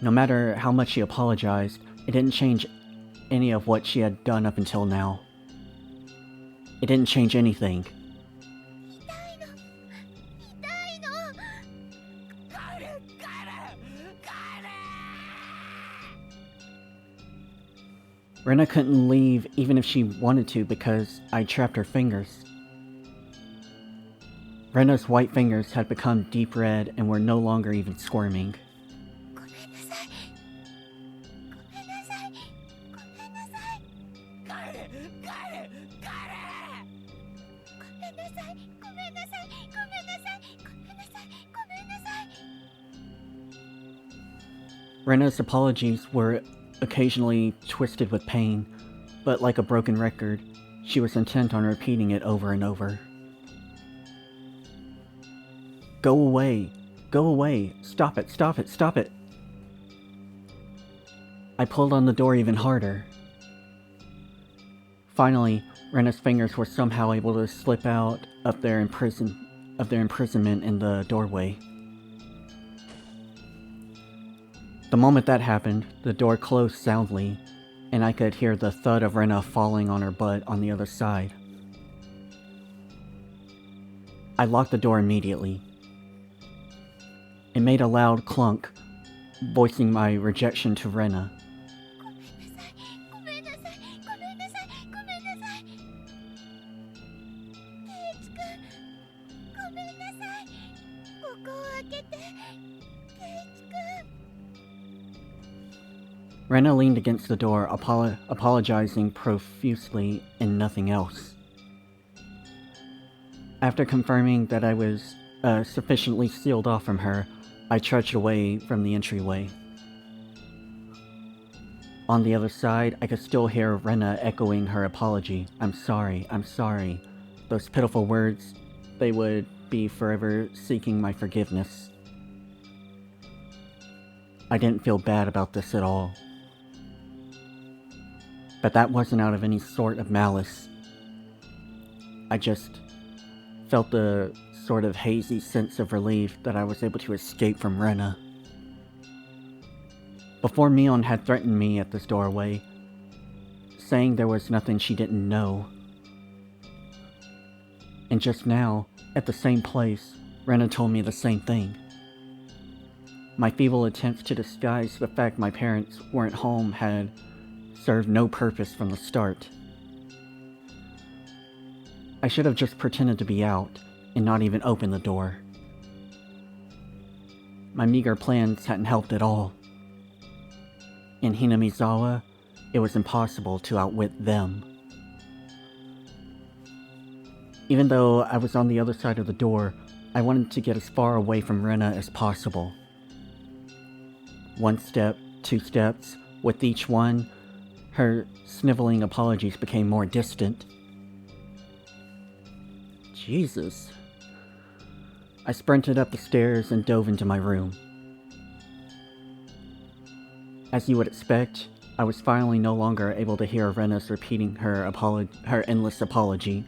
No matter how much she apologized, it didn't change any of what she had done up until now. It didn't change anything. 痛いの。痛いの。 帰れ。帰れ。帰れ。 Rena couldn't leave even if she wanted to because I trapped her fingers. Rena's white fingers had become deep red and were no longer even squirming. ごめんなさい。ごめんなさい。ごめんなさい。帰れ帰れ帰れ。ごめんなさい。ごめんなさい。ごめんなさい。ごめんなさい。ごめんなさい。 Rena's apologies were occasionally twisted with pain, but like a broken record, she was intent on repeating it over and over. Go away! Go away! Stop it! Stop it! Stop it! I pulled on the door even harder. Finally, Rena's fingers were somehow able to slip out of their imprisonment in the doorway. The moment that happened, the door closed soundly, and I could hear the thud of Rena falling on her butt on the other side. I locked the door immediately. It made a loud clunk, voicing my rejection to Rena. ごめんなさい。ごめんなさい。ごめんなさい。ごめんなさい。ケイチくん、ごめんなさい。ここを開けて。ケイチくん。 Rena leaned against the door, apologizing profusely and nothing else. After confirming that I was sufficiently sealed off from her, I trudged away from the entryway. On the other side, I could still hear Rena echoing her apology. I'm sorry, I'm sorry. Those pitiful words, they would be forever seeking my forgiveness. I didn't feel bad about this at all. But that wasn't out of any sort of malice. I just felt a sort of hazy sense of relief that I was able to escape from Rena. Before Mion had threatened me at this doorway, saying there was nothing she didn't know. And just now, at the same place, Rena told me the same thing. My feeble attempts to disguise the fact my parents weren't home had served no purpose from the start. I should have just pretended to be out and not even opened the door. My meager plans hadn't helped at all. In Hinamizawa, it was impossible to outwit them. Even though I was on the other side of the door, I wanted to get as far away from Rena as possible. One step, 2 steps, with each one, her sniveling apologies became more distant. Jesus. I sprinted up the stairs and dove into my room. As you would expect, I was finally no longer able to hear Rena's repeating her endless apology.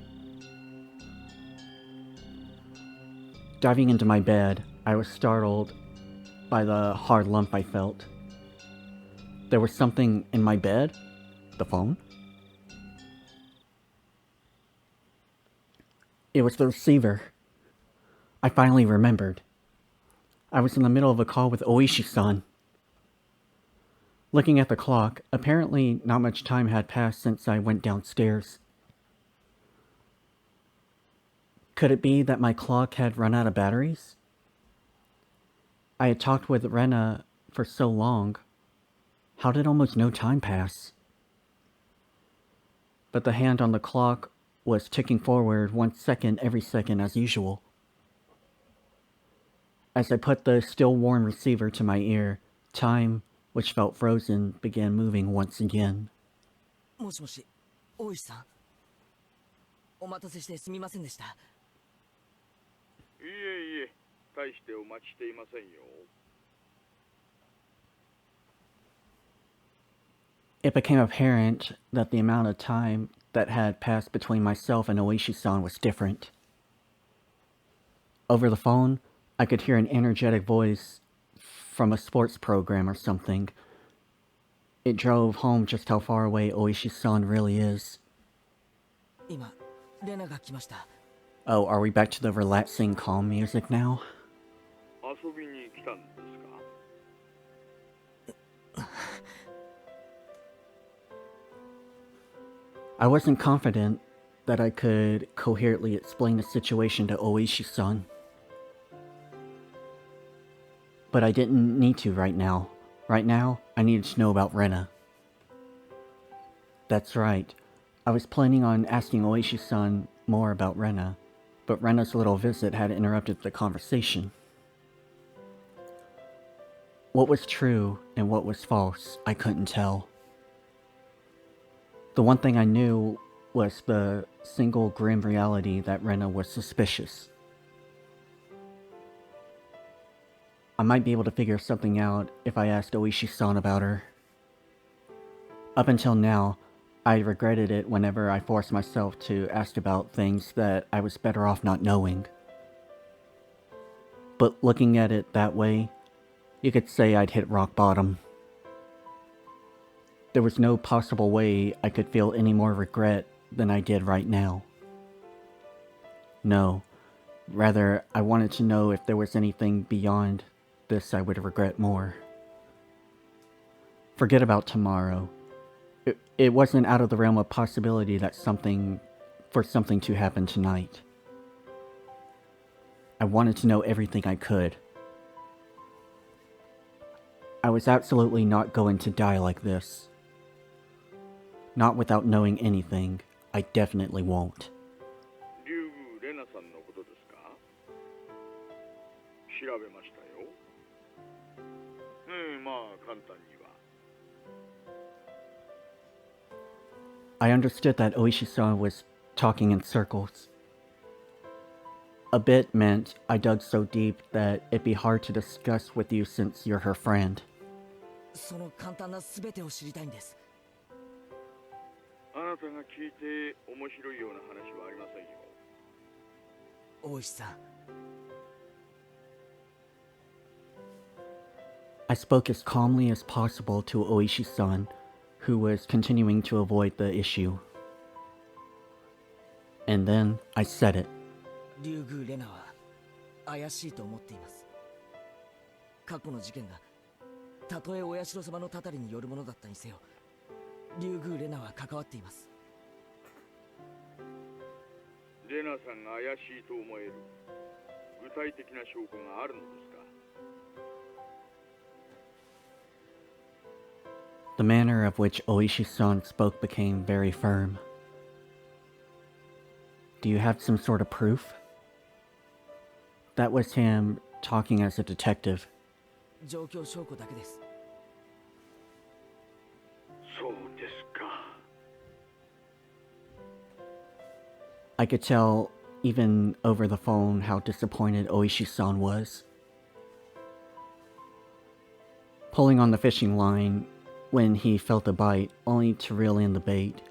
Diving into my bed, I was startled by the hard lump I felt. There was something in my bed? The phone? It was the receiver. I finally remembered. I was in the middle of a call with Oishi-san. Looking at the clock, apparently not much time had passed since I went downstairs. Could it be that my clock had run out of batteries? I had talked with Rena for so long. How did almost no time pass? But the hand on the clock was ticking forward 1 second every second as usual. As I put the still warm receiver to my ear, time, which felt frozen, began moving once again. もしもし、大石さん。お待たせしてすみませんでした。いえいえ、大してお待ちしていませんよ。It became apparent that the amount of time that had passed between myself and Oishi-san was different. Over the phone, I could hear an energetic voice from a sports program or something. It drove home just how far away Oishi-san really is. 今、レナが来ました。Oh, are we back to the relaxing, calm music now? 遊びに来たんですか？ I wasn't confident that I could coherently explain the situation to Oishi-san. But I didn't need to right now. Right now, I needed to know about Rena. That's right. I was planning on asking Oishi-san more about Rena, but Rena's little visit had interrupted the conversation. What was true and what was false, I couldn't tell. The one thing I knew was the single grim reality that Rena was suspicious. I might be able to figure something out if I asked Oishi-san about her. Up until now, I regretted it whenever I forced myself to ask about things that I was better off not knowing. But looking at it that way, you could say I'd hit rock bottom. There was no possible way I could feel any more regret than I did right now. No, rather, I wanted to know if there was anything beyond this I would regret more. Forget about tomorrow. It wasn't out of the realm of possibility that something to happen tonight. I wanted to know everything I could. I was absolutely not going to die like this. Not without knowing anything. I definitely won't. 竜宮レナさんのことですか？調べましたよ。まあ簡単には。I understood that Oishi-san was talking in circles. A bit meant I dug so deep that it'd be hard to discuss with you since you're her friend. その簡単な全てを知りたいんです。あなたが聞いて面白いような話はありませんよ。大石さん。I spoke as calmly as possible to Oishi-san, who was continuing to avoid the issue. And then I said it. 竜宮レナは怪しいと思っています。過去の事件がたとえお社様のたたりによるものだったにせよ、竜宮レナは関わっています。レナさんが怪しいと思える具体的な証拠があるのですか？ The manner of which Oishi-san spoke became very firm. Do you have some sort of proof? That was him talking as a detective. 状況証拠だけです。そうですか。I could tell, even over the phone, how disappointed Oishi-san was. Pulling on the fishing line when he felt a bite, only to reel in the bait.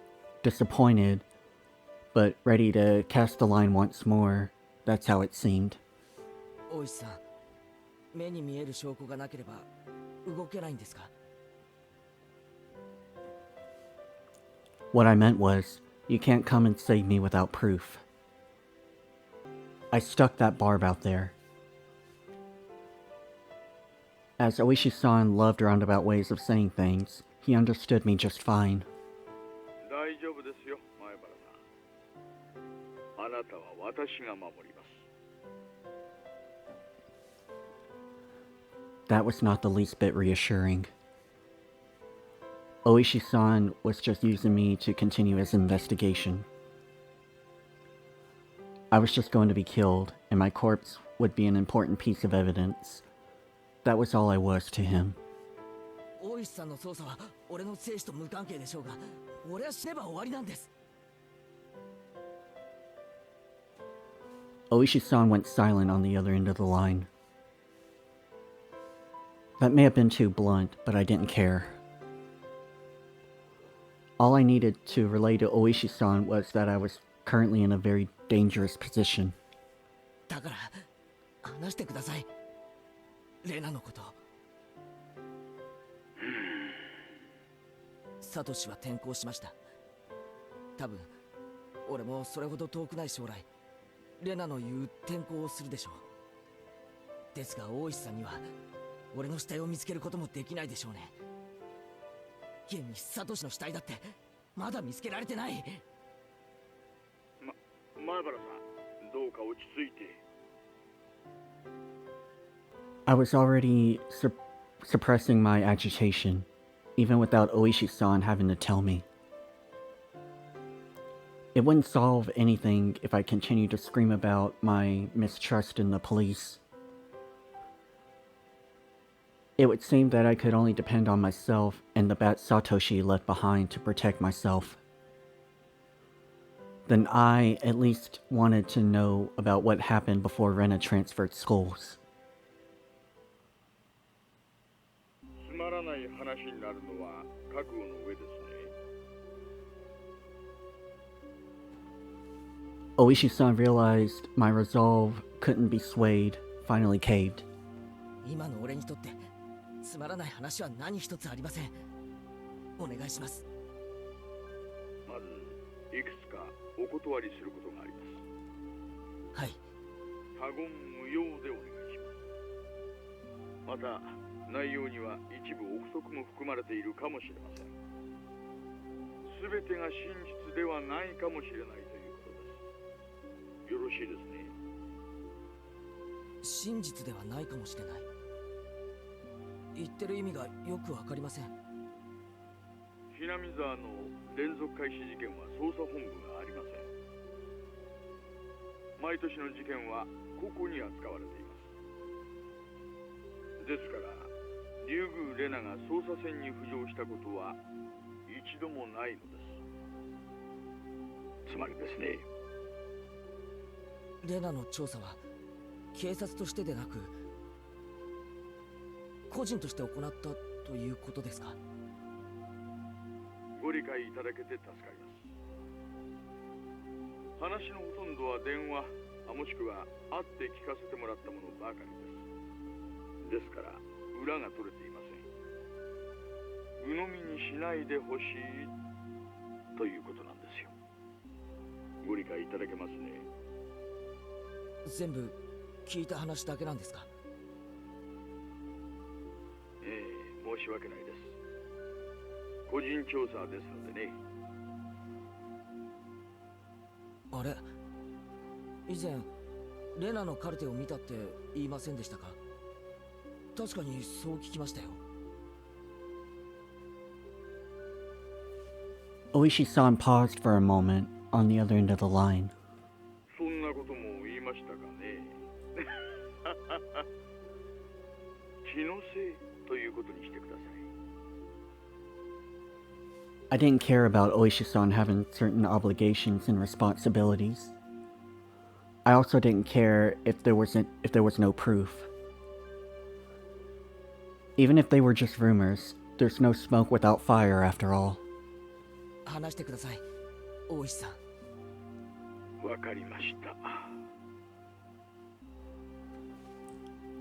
Disappointed, but ready to cast the line once more. That's how it seemed. 大石さん、目に見える証拠がなければ動けないんですか？ What I meant was, you can't come and save me without proof. I stuck that barb out there. As Oishi-san loved roundabout ways of saying things, he understood me just fine. 大丈夫ですよ、前原さん。あなたは私が守ります。 That was not the least bit reassuring. Oishi-san was just using me to continue his investigation. I was just going to be killed, and my corpse would be an important piece of evidence. That was all I was to him. 大石さんの捜査は俺の生死と無関係でしょうが、俺は死ねば終わりなんです。 Oishi-san went silent on the other end of the line. That may have been too blunt, but I didn't care. All I needed to relay to Oishi-san was that I was currently in a very dangerous position. だから話してください。レナのこと。サトシは転校しました。多分俺もそれほど遠くない将来、レナの言う転校をするでしょう。ですが大石さんには俺の死体を見つけることもできないでしょうね。現にサトシの死体だってまだ見つけられてない。前原さん、どうか落ち着いて。 I was already suppressing my agitation, even without Oishi-san having to tell me. It wouldn't solve anything if I continued to scream about my mistrust in the police. It would seem that I could only depend on myself and the bat Satoshi left behind to protect myself. Then I at least wanted to know about what happened before Rena transferred schools. つまらない話になるのは覚悟の上ですね。 Oishi-san realized my resolve couldn't be swayed, finally caved. 今の俺にとってつまらない話は何一つありません。お願いします。まずいくつかお断りすることがあります。はい。他言無用でお願いします。また内容には一部憶測も含まれているかもしれません。すべてが真実ではないかもしれないということです。よろしいですね。真実ではないかもしれない。言ってる意味がよくわかりません。ひなみ沢の連続開始事件は捜査本部がありません。毎年の事件は個々に扱われています。ですから竜宮レナが捜査線に浮上したことは一度もないのです。つまりですね、レナの調査は警察としてでなく個人として行ったということですか？ご理解いただけて助かります。話のほとんどは電話、もしくは会って聞かせてもらったものばかりです。ですから裏が取れていません。鵜呑みにしないでほしいということなんですよ。ご理解いただけますね。全部聞いた話だけなんですか？申し訳ないです。個人調査ですのでね。あれ、以前レナのカルテを見たって言いませんでしたか？確かにそう聞きましたよ。Oishi-san paused for a moment on the other end of the line. そんなことも言いましたかね。気のせいということにしてください。I didn't care about Oishi-san having certain obligations and responsibilities. I also didn't care if there was no proof. Even if they were just rumors, there's no smoke without fire after all. 話してください、大石さん。わかりました。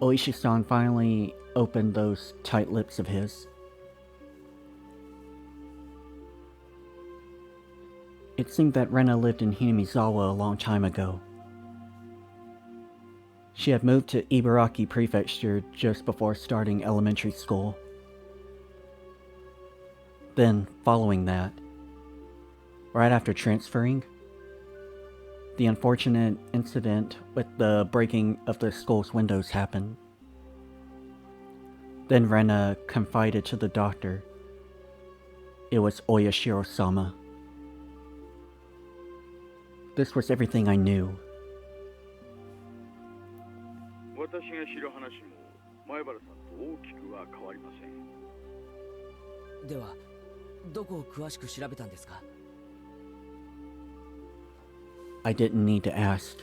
Oishi-san finally opened those tight lips of his. It seemed that Rena lived in Hinamizawa a long time ago. She had moved to Ibaraki Prefecture just before starting elementary school. Then, following that, right after transferring, the unfortunate incident with the breaking of the school's windows happened. Then Rena confided to the doctor. It was Oyashiro-sama. This was everything I knew. 私が知る話も前原さんと大きくは変わりません。では、どこを詳しく調べたんですか？ I didn't need to ask.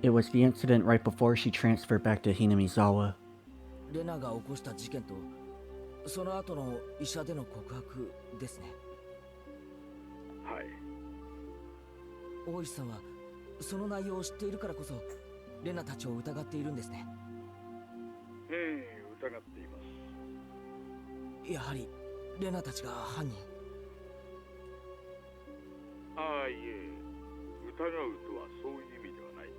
It was the incident right before she transferred back to Hinamizawa. レナが起こした事件とその後の医者での告白ですね。はい。大石さんはその内容を知っているからこそレナたちを疑っているんですね。疑っています。やはりレナたちが犯人。いえ、疑うとはそういう意味ではないで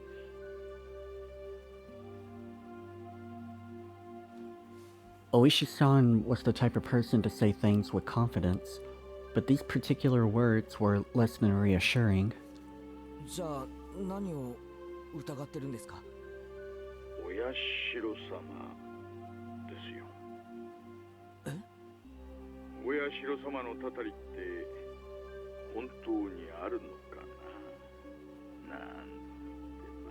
す。Oishi-san was the type of person to say things with confidence, but these particular words were less than reassuring. じゃあ何を疑ってるんですか？お社様ですよ。え？お社様のたたりって本当にあるのかな。なんてま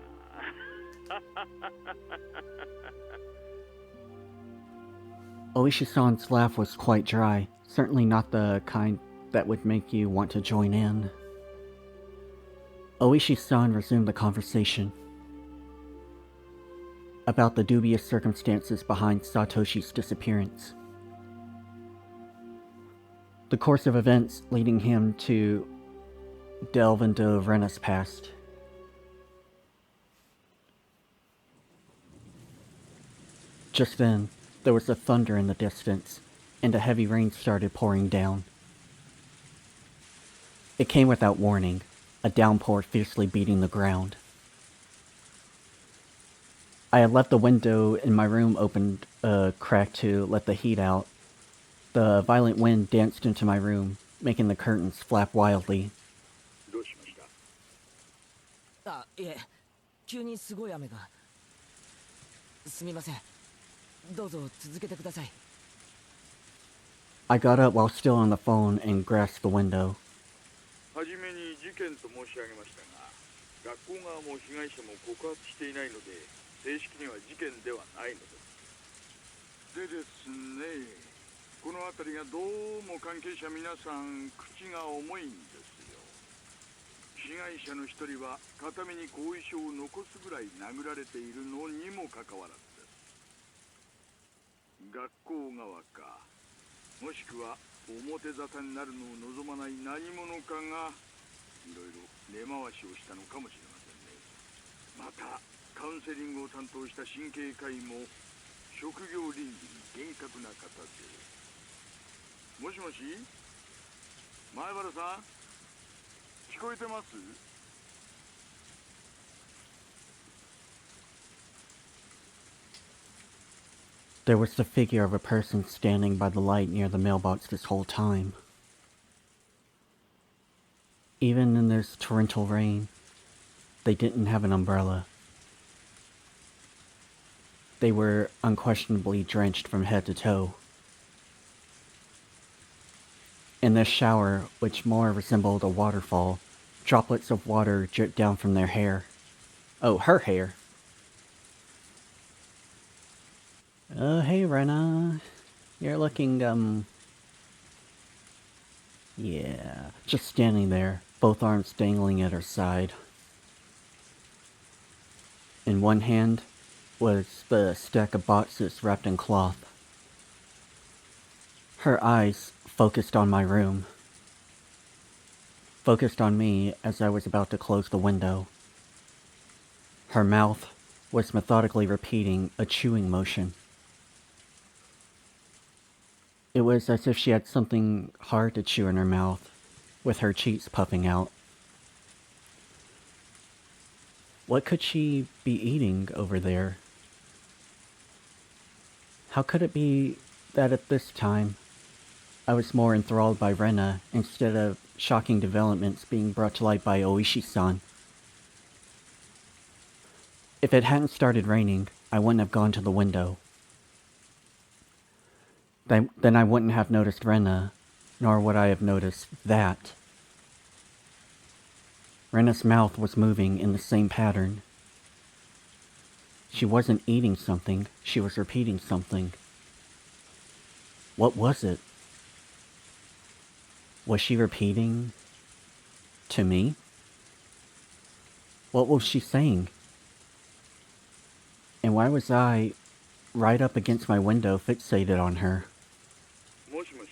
あ。 Oishi-san's laugh was quite dry, certainly not the kind that would make you want to join in. Oishi-san resumed the conversation about the dubious circumstances behind Satoshi's disappearance. The course of events leading him to delve into Rena's past. Just then, there was a thunder in the distance, and a heavy rain started pouring down. It came without warning, a downpour fiercely beating the ground. I had left the window in my room opened a crack to let the heat out. The violent wind danced into my room, making the curtains flap wildly. どうしました？あ、いえ、急にすごい雨が。すみません。どうぞ続けてください。I got up while still on the phone and grasped the window. はじめに事件と申し上げましたが、学校側も被害者も告発していないので、正式には事件ではないのです。でですね、この辺りがどうも関係者皆さん口が重いんですよ。被害者の一人は片目に後遺症を残すぐらい殴られているのにもかかわらずです。学校側か、もしくは表沙汰になるのを望まない何者かがいろいろ根回しをしたのかもしれませんね。またカウンセリングを担当した神経科医も職業倫理に厳格な方で。もしもし、前原さん、聞こえてます？ There was the figure of a person standing by the light near the mailbox this whole time. Even in this torrential rain, they didn't have an umbrella. They were unquestionably drenched from head to toe. In this shower, which more resembled a waterfall, droplets of water dripped down from their hair. Oh, her hair. Hey, Rena. You're looking, yeah, just standing there, both arms dangling at her side. In one hand was the stack of boxes wrapped in cloth. Her eyes focused on my room. Focused on me as I was about to close the window. Her mouth was methodically repeating a chewing motion. It was as if she had something hard to chew in her mouth, with her cheeks puffing out. What could she be eating over there? How could it be that at this time, I was more enthralled by Rena instead of shocking developments being brought to light by Oishi-san? If it hadn't started raining, I wouldn't have gone to the window. Then I wouldn't have noticed Rena, nor would I have noticed that. Rena's mouth was moving in the same pattern. She wasn't eating something, she was repeating something. What was it? Was she repeating to me? What was she saying? And why was I right up against my window fixated on her? もしもし、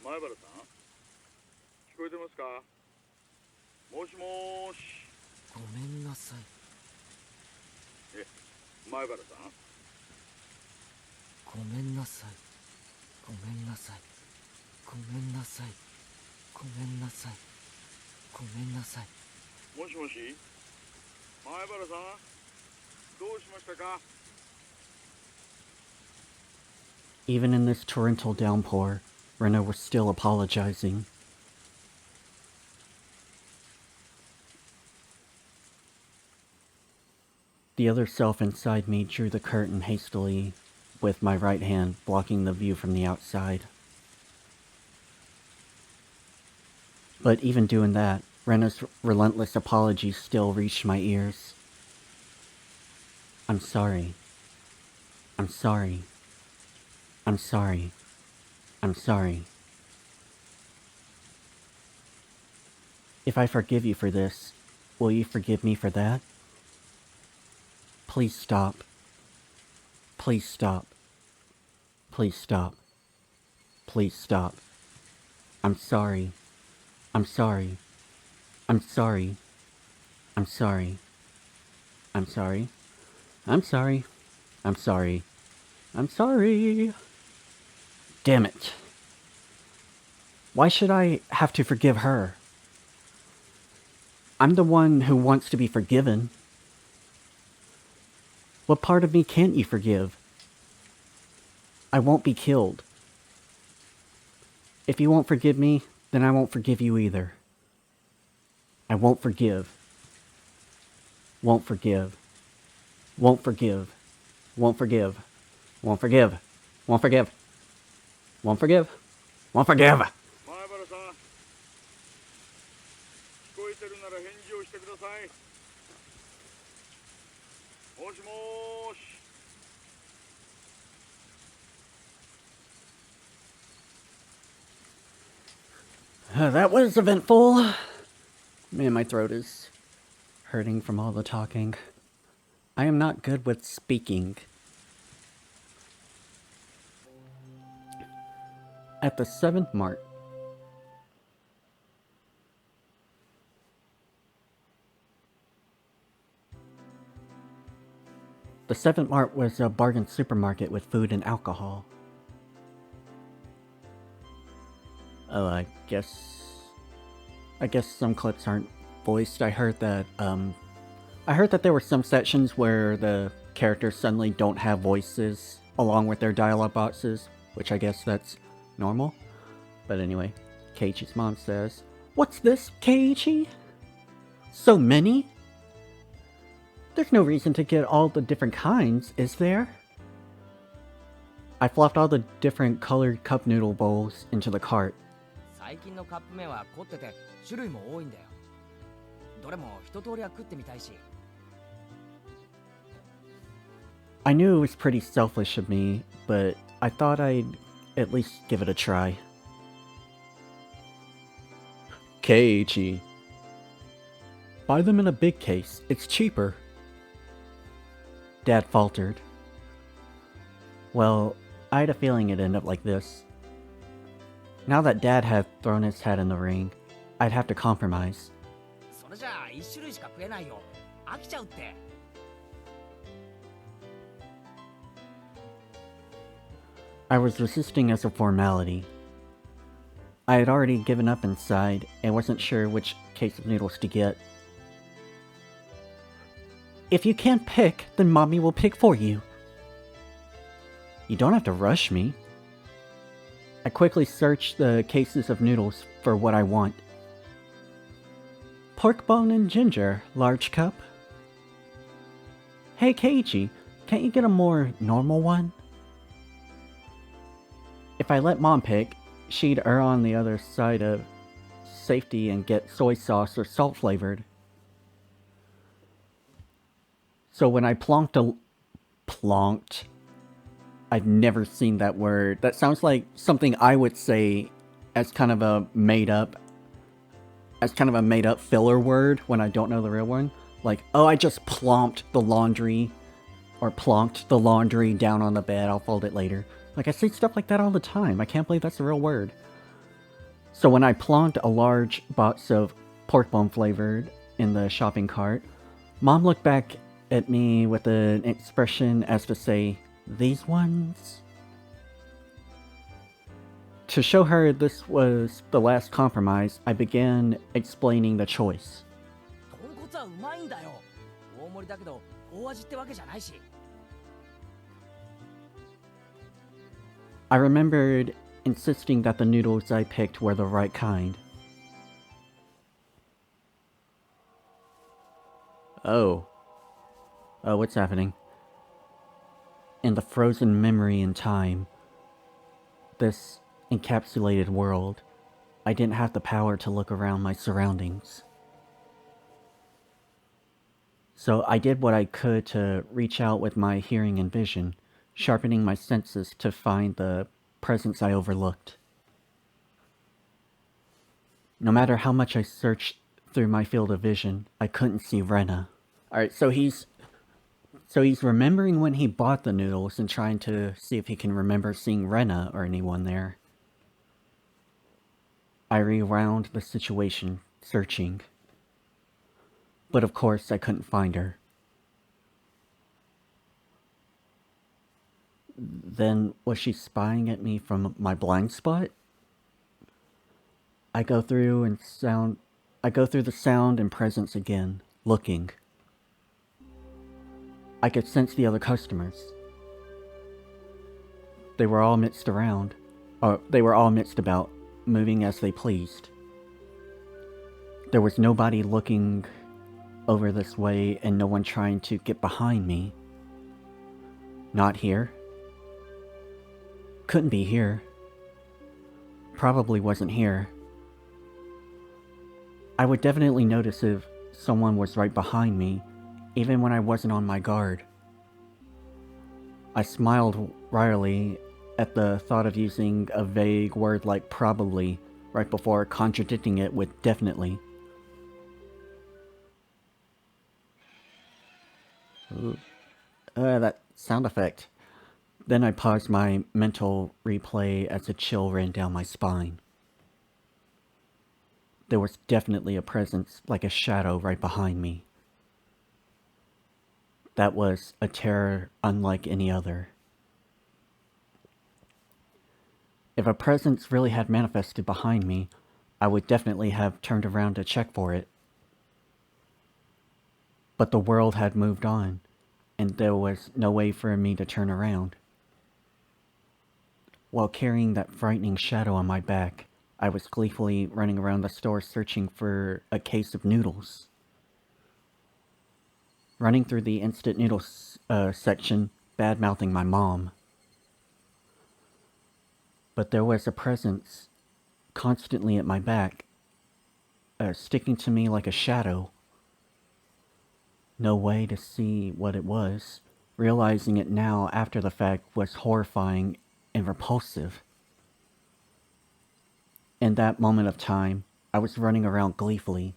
前原さん、聞こえてますか？もしもーし。ごめんなさい。え、前原さん。ごめんなさい。ごめんなさい。ごめんなさい。ごめんなさい。ごめんなさい。もしもし、前原さん、どうしましたか？ Even in this torrential downpour, Rena was still apologizing. The other self inside me drew the curtain hastily, with my right hand blocking the view from the outside. But even doing that, Rena's relentless apologies still reached my ears. I'm sorry. I'm sorry. I'm sorry. I'm sorry. If I forgive you for this, will you forgive me for that? Please stop. Please stop. Please stop. Please stop. I'm sorry. I'm sorry. I'm sorry. I'm sorry. I'm sorry. I'm sorry. I'm sorry. I'm sorry. Damn it. Why should I have to forgive her? I'm the one who wants to be forgiven. What part of me can't you forgive? I won't be killed. If you won't forgive me, then I won't forgive you either. I won't forgive. Won't forgive. Won't forgive. Won't forgive. Won't forgive. Won't forgive. Won't forgive. Won't forgive. 前原さん、聞こえてるなら返事をしてください。もしもーし。That was eventful. Man, my throat is hurting from all the talking. I am not good with speaking. At the 7th mart. The 7th mart was a bargain supermarket with food and alcohol. Oh, I guess some clips aren't voiced. I heard that there were some sections where the characters suddenly don't have voices along with their dialogue boxes, which I guess that's normal. But anyway, Keiichi's mom says, "What's this, Keiichi? So many? There's no reason to get all the different kinds, is there?" I flopped all the different colored cup noodle bowls into the cart. 最近のカップ麺は凝ってて種類も多いんだよ。どれも一通りは食ってみたいし。I knew it was pretty selfish of me, but I thought I'd at least give it a try. Keiichi. Buy them in a big case. It's cheaper. Dad faltered. Well, I had a feeling it'd end up like this. Now that Dad had thrown his hat in the ring, I'd have to compromise. それじゃあ一種類しか食えないよ。飽きちゃうって。I was resisting as a formality. I had already given up inside and wasn't sure which case of noodles to get. If you can't pick, then Mommy will pick for you. You don't have to rush me. I quickly searched the cases of noodles for what I want. Pork bone and ginger, large cup. Hey Keiichi, can't you get a more normal one? If I let Mom pick, she'd err on the other side of safety and get soy sauce or salt flavored. So when I plonked, I've never seen that word. That sounds like something I would say as kind of a made up filler word when I don't know the real one. Like, oh, I just plonked the laundry down on the bed. I'll fold it later. Like, I say stuff like that all the time. I can't believe that's a real word. So when I plonked a large box of pork bone flavored in the shopping cart, Mom looked back at me with an expression as to say, "These ones?" To show her this was the last compromise, I began explaining the choice. 豚骨はうまいんだよ。大盛りだけど大味ってわけじゃないし。I remembered insisting that the noodles I picked were the right kind. Oh. What's happening? In the frozen memory in time, this encapsulated world, I didn't have the power to look around my surroundings. So I did what I could to reach out with my hearing and vision, sharpening my senses to find the presence I overlooked. No matter how much I searched through my field of vision, I couldn't see Rena. Alright, so he's remembering when he bought the noodles and trying to see if he can remember seeing Rena or anyone there. I rewound the situation, searching. But of course, I couldn't find her. Then, was she spying at me from my blind spot? I go through the sound and presence again, looking. I could sense the other customers. They were all mixed about, moving as they pleased. There was nobody looking over this way and no one trying to get behind me. Not here. Couldn't be here. Probably wasn't here. I would definitely notice if someone was right behind me, even when I wasn't on my guard. I smiled wryly at the thought of using a vague word like probably right before contradicting it with definitely. Ooh. That sound effect. Then I paused my mental replay as a chill ran down my spine. There was definitely a presence, like a shadow, right behind me. That was a terror unlike any other. If a presence really had manifested behind me, I would definitely have turned around to check for it. But the world had moved on, and there was no way for me to turn around. While carrying that frightening shadow on my back, I was gleefully running around the store searching for a case of noodles. Running through the instant noodles section, bad-mouthing my mom. But there was a presence constantly at my back, sticking to me like a shadow. No way to see what it was. Realizing it now after the fact was horrifying and repulsive. In that moment of time, I was running around gleefully,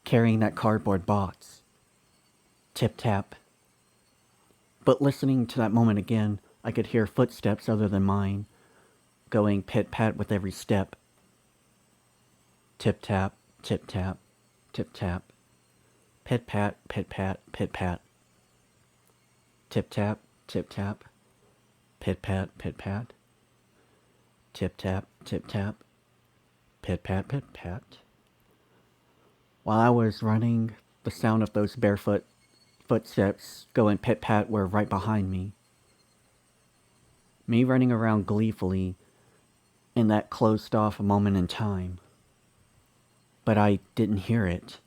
carrying that cardboard box. Tip-tap. But listening to that moment again, I could hear footsteps other than mine, going pit-pat with every step. Tip-tap, tip-tap, tip-tap. Pit-pat, pit-pat, pit-pat. Tip-tap, tip-tap. Pit-pat, pit-pat. Tip-tap, tip-tap. Pit-pat, pit-pat. While I was running, the sound of those barefoot footsteps going pit-pat were right behind me. Me running around gleefully in that closed-off moment in time. But I didn't hear it.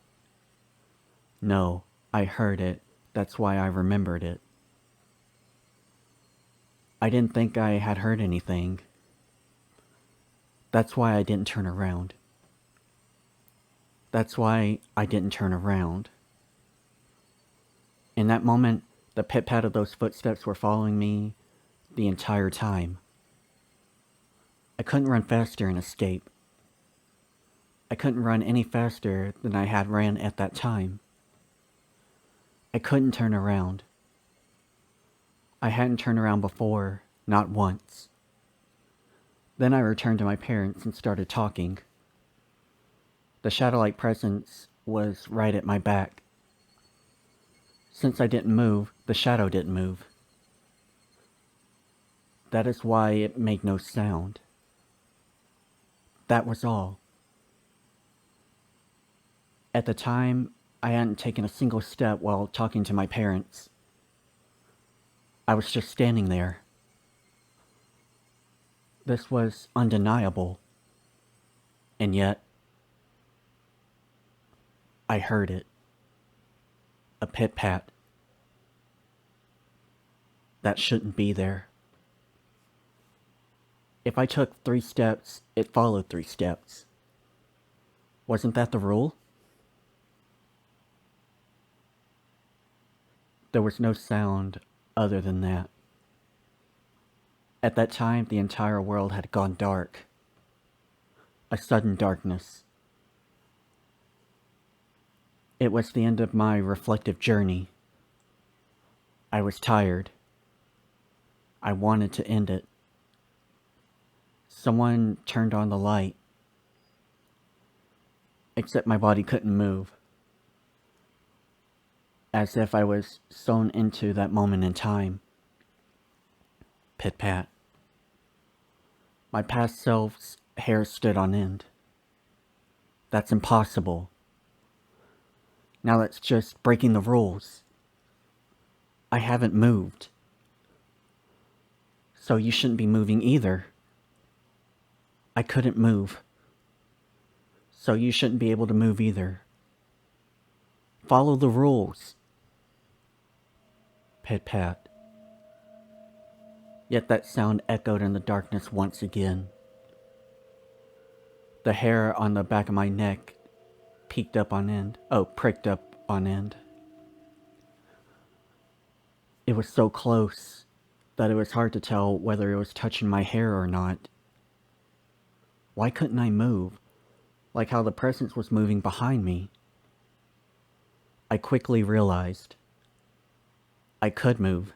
No, I heard it. That's why I remembered it. I didn't think I had heard anything. That's why I didn't turn around. That's why I didn't turn around. In that moment, the pit-pat of those footsteps were following me the entire time. I couldn't run faster and escape. I couldn't run any faster than I had ran at that time. I couldn't turn around. I hadn't turned around before, not once. Then I returned to my parents and started talking. The shadow-like presence was right at my back. Since I didn't move, the shadow didn't move. That is why it made no sound. That was all. At the time, I hadn't taken a single step while talking to my parents. I was just standing there. This was undeniable. And yet, I heard it. A pit-pat. That shouldn't be there. If I took 3 steps, it followed 3 steps. Wasn't that the rule? There was no sound other than that. At that time, the entire world had gone dark. A sudden darkness. It was the end of my reflective journey. I was tired. I wanted to end it. Someone turned on the light. Except my body couldn't move. As if I was sewn into that moment in time. Pit-pat. My past self's hair stood on end. That's impossible. Now that's just breaking the rules. I haven't moved. So you shouldn't be moving either. I couldn't move. So you shouldn't be able to move either. Follow the rules. Pit-pat. Yet that sound echoed in the darkness once again. The hair on the back of my neck pricked up on end. It was so close that it was hard to tell whether it was touching my hair or not. Why couldn't I move? Like how the presence was moving behind me. I quickly realized I could move.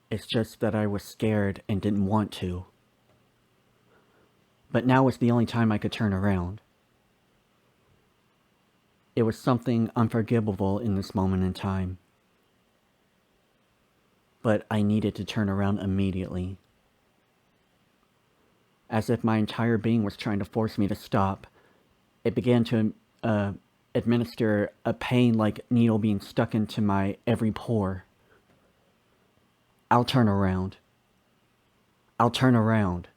It's just that I was scared and didn't want to. But now was the only time I could turn around. It was something unforgivable in this moment in time. But I needed to turn around immediately. As if my entire being was trying to force me to stop, it began to administer a pain like a needle being stuck into my every pore. I'll turn around. I'll turn around.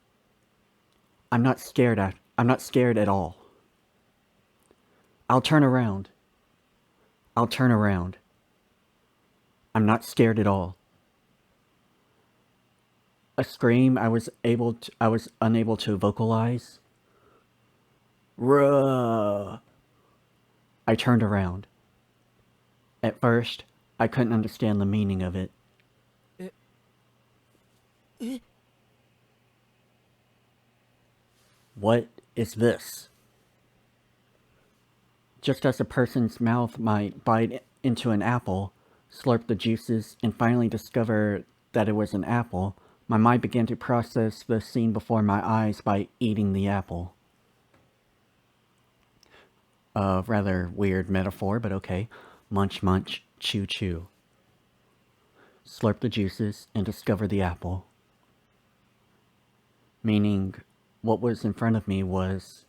I'm not scared at all. I'll turn around. I'll turn around. I'm not scared at all. A scream I was unable to vocalize. Ruh! I turned around. At first, I couldn't understand the meaning of it. What is this? Just as a person's mouth might bite into an apple, slurp the juices, and finally discover that it was an apple, my mind began to process the scene before my eyes by eating the apple. A rather weird metaphor, but okay. Munch, munch, chew, chew. Slurp the juices and discover the apple. Meaning, what was in front of me was...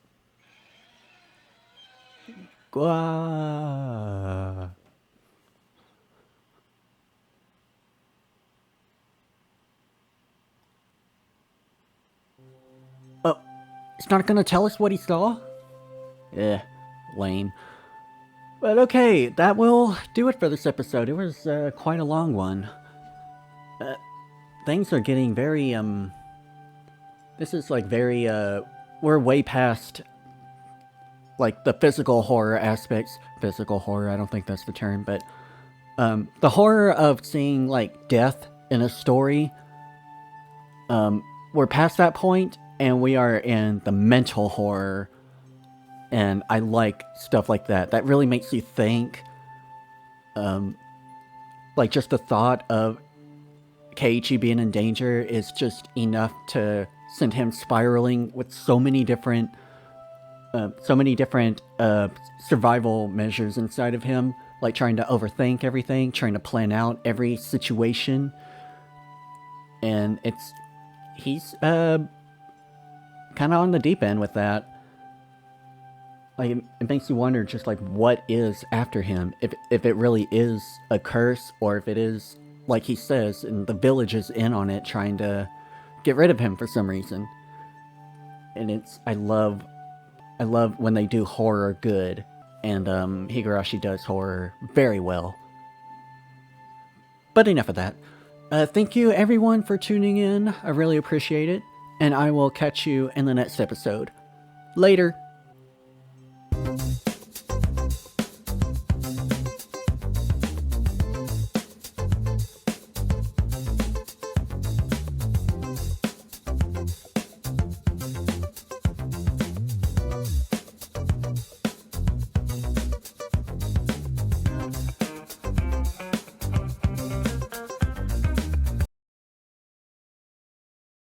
Gua. Oh, it's not gonna tell us what he saw? Lame. But okay, that will do it for this episode. It was quite a long one. Things are getting very, this is like very, we're way past, like, the physical horror aspects. Physical horror, I don't think that's the term, but, the horror of seeing, like, death in a story, we're past that point, and we are in the mental horror. And I like stuff like that. That really makes you think. Like, just the thought of Keiichi being in danger is just enough to send him spiraling with so many different survival measures inside of him. Like trying to overthink everything, trying to plan out every situation. And he's kind of on the deep end with that. Like, it makes you wonder just, like, what is after him? If it really is a curse, or if it is, like he says, and the village is in on it, trying to get rid of him for some reason. And I love when they do horror good. and Higurashi does horror very well. But enough of that. Thank you everyone for tuning in. I really appreciate it, and I will catch you in the next episode. Later.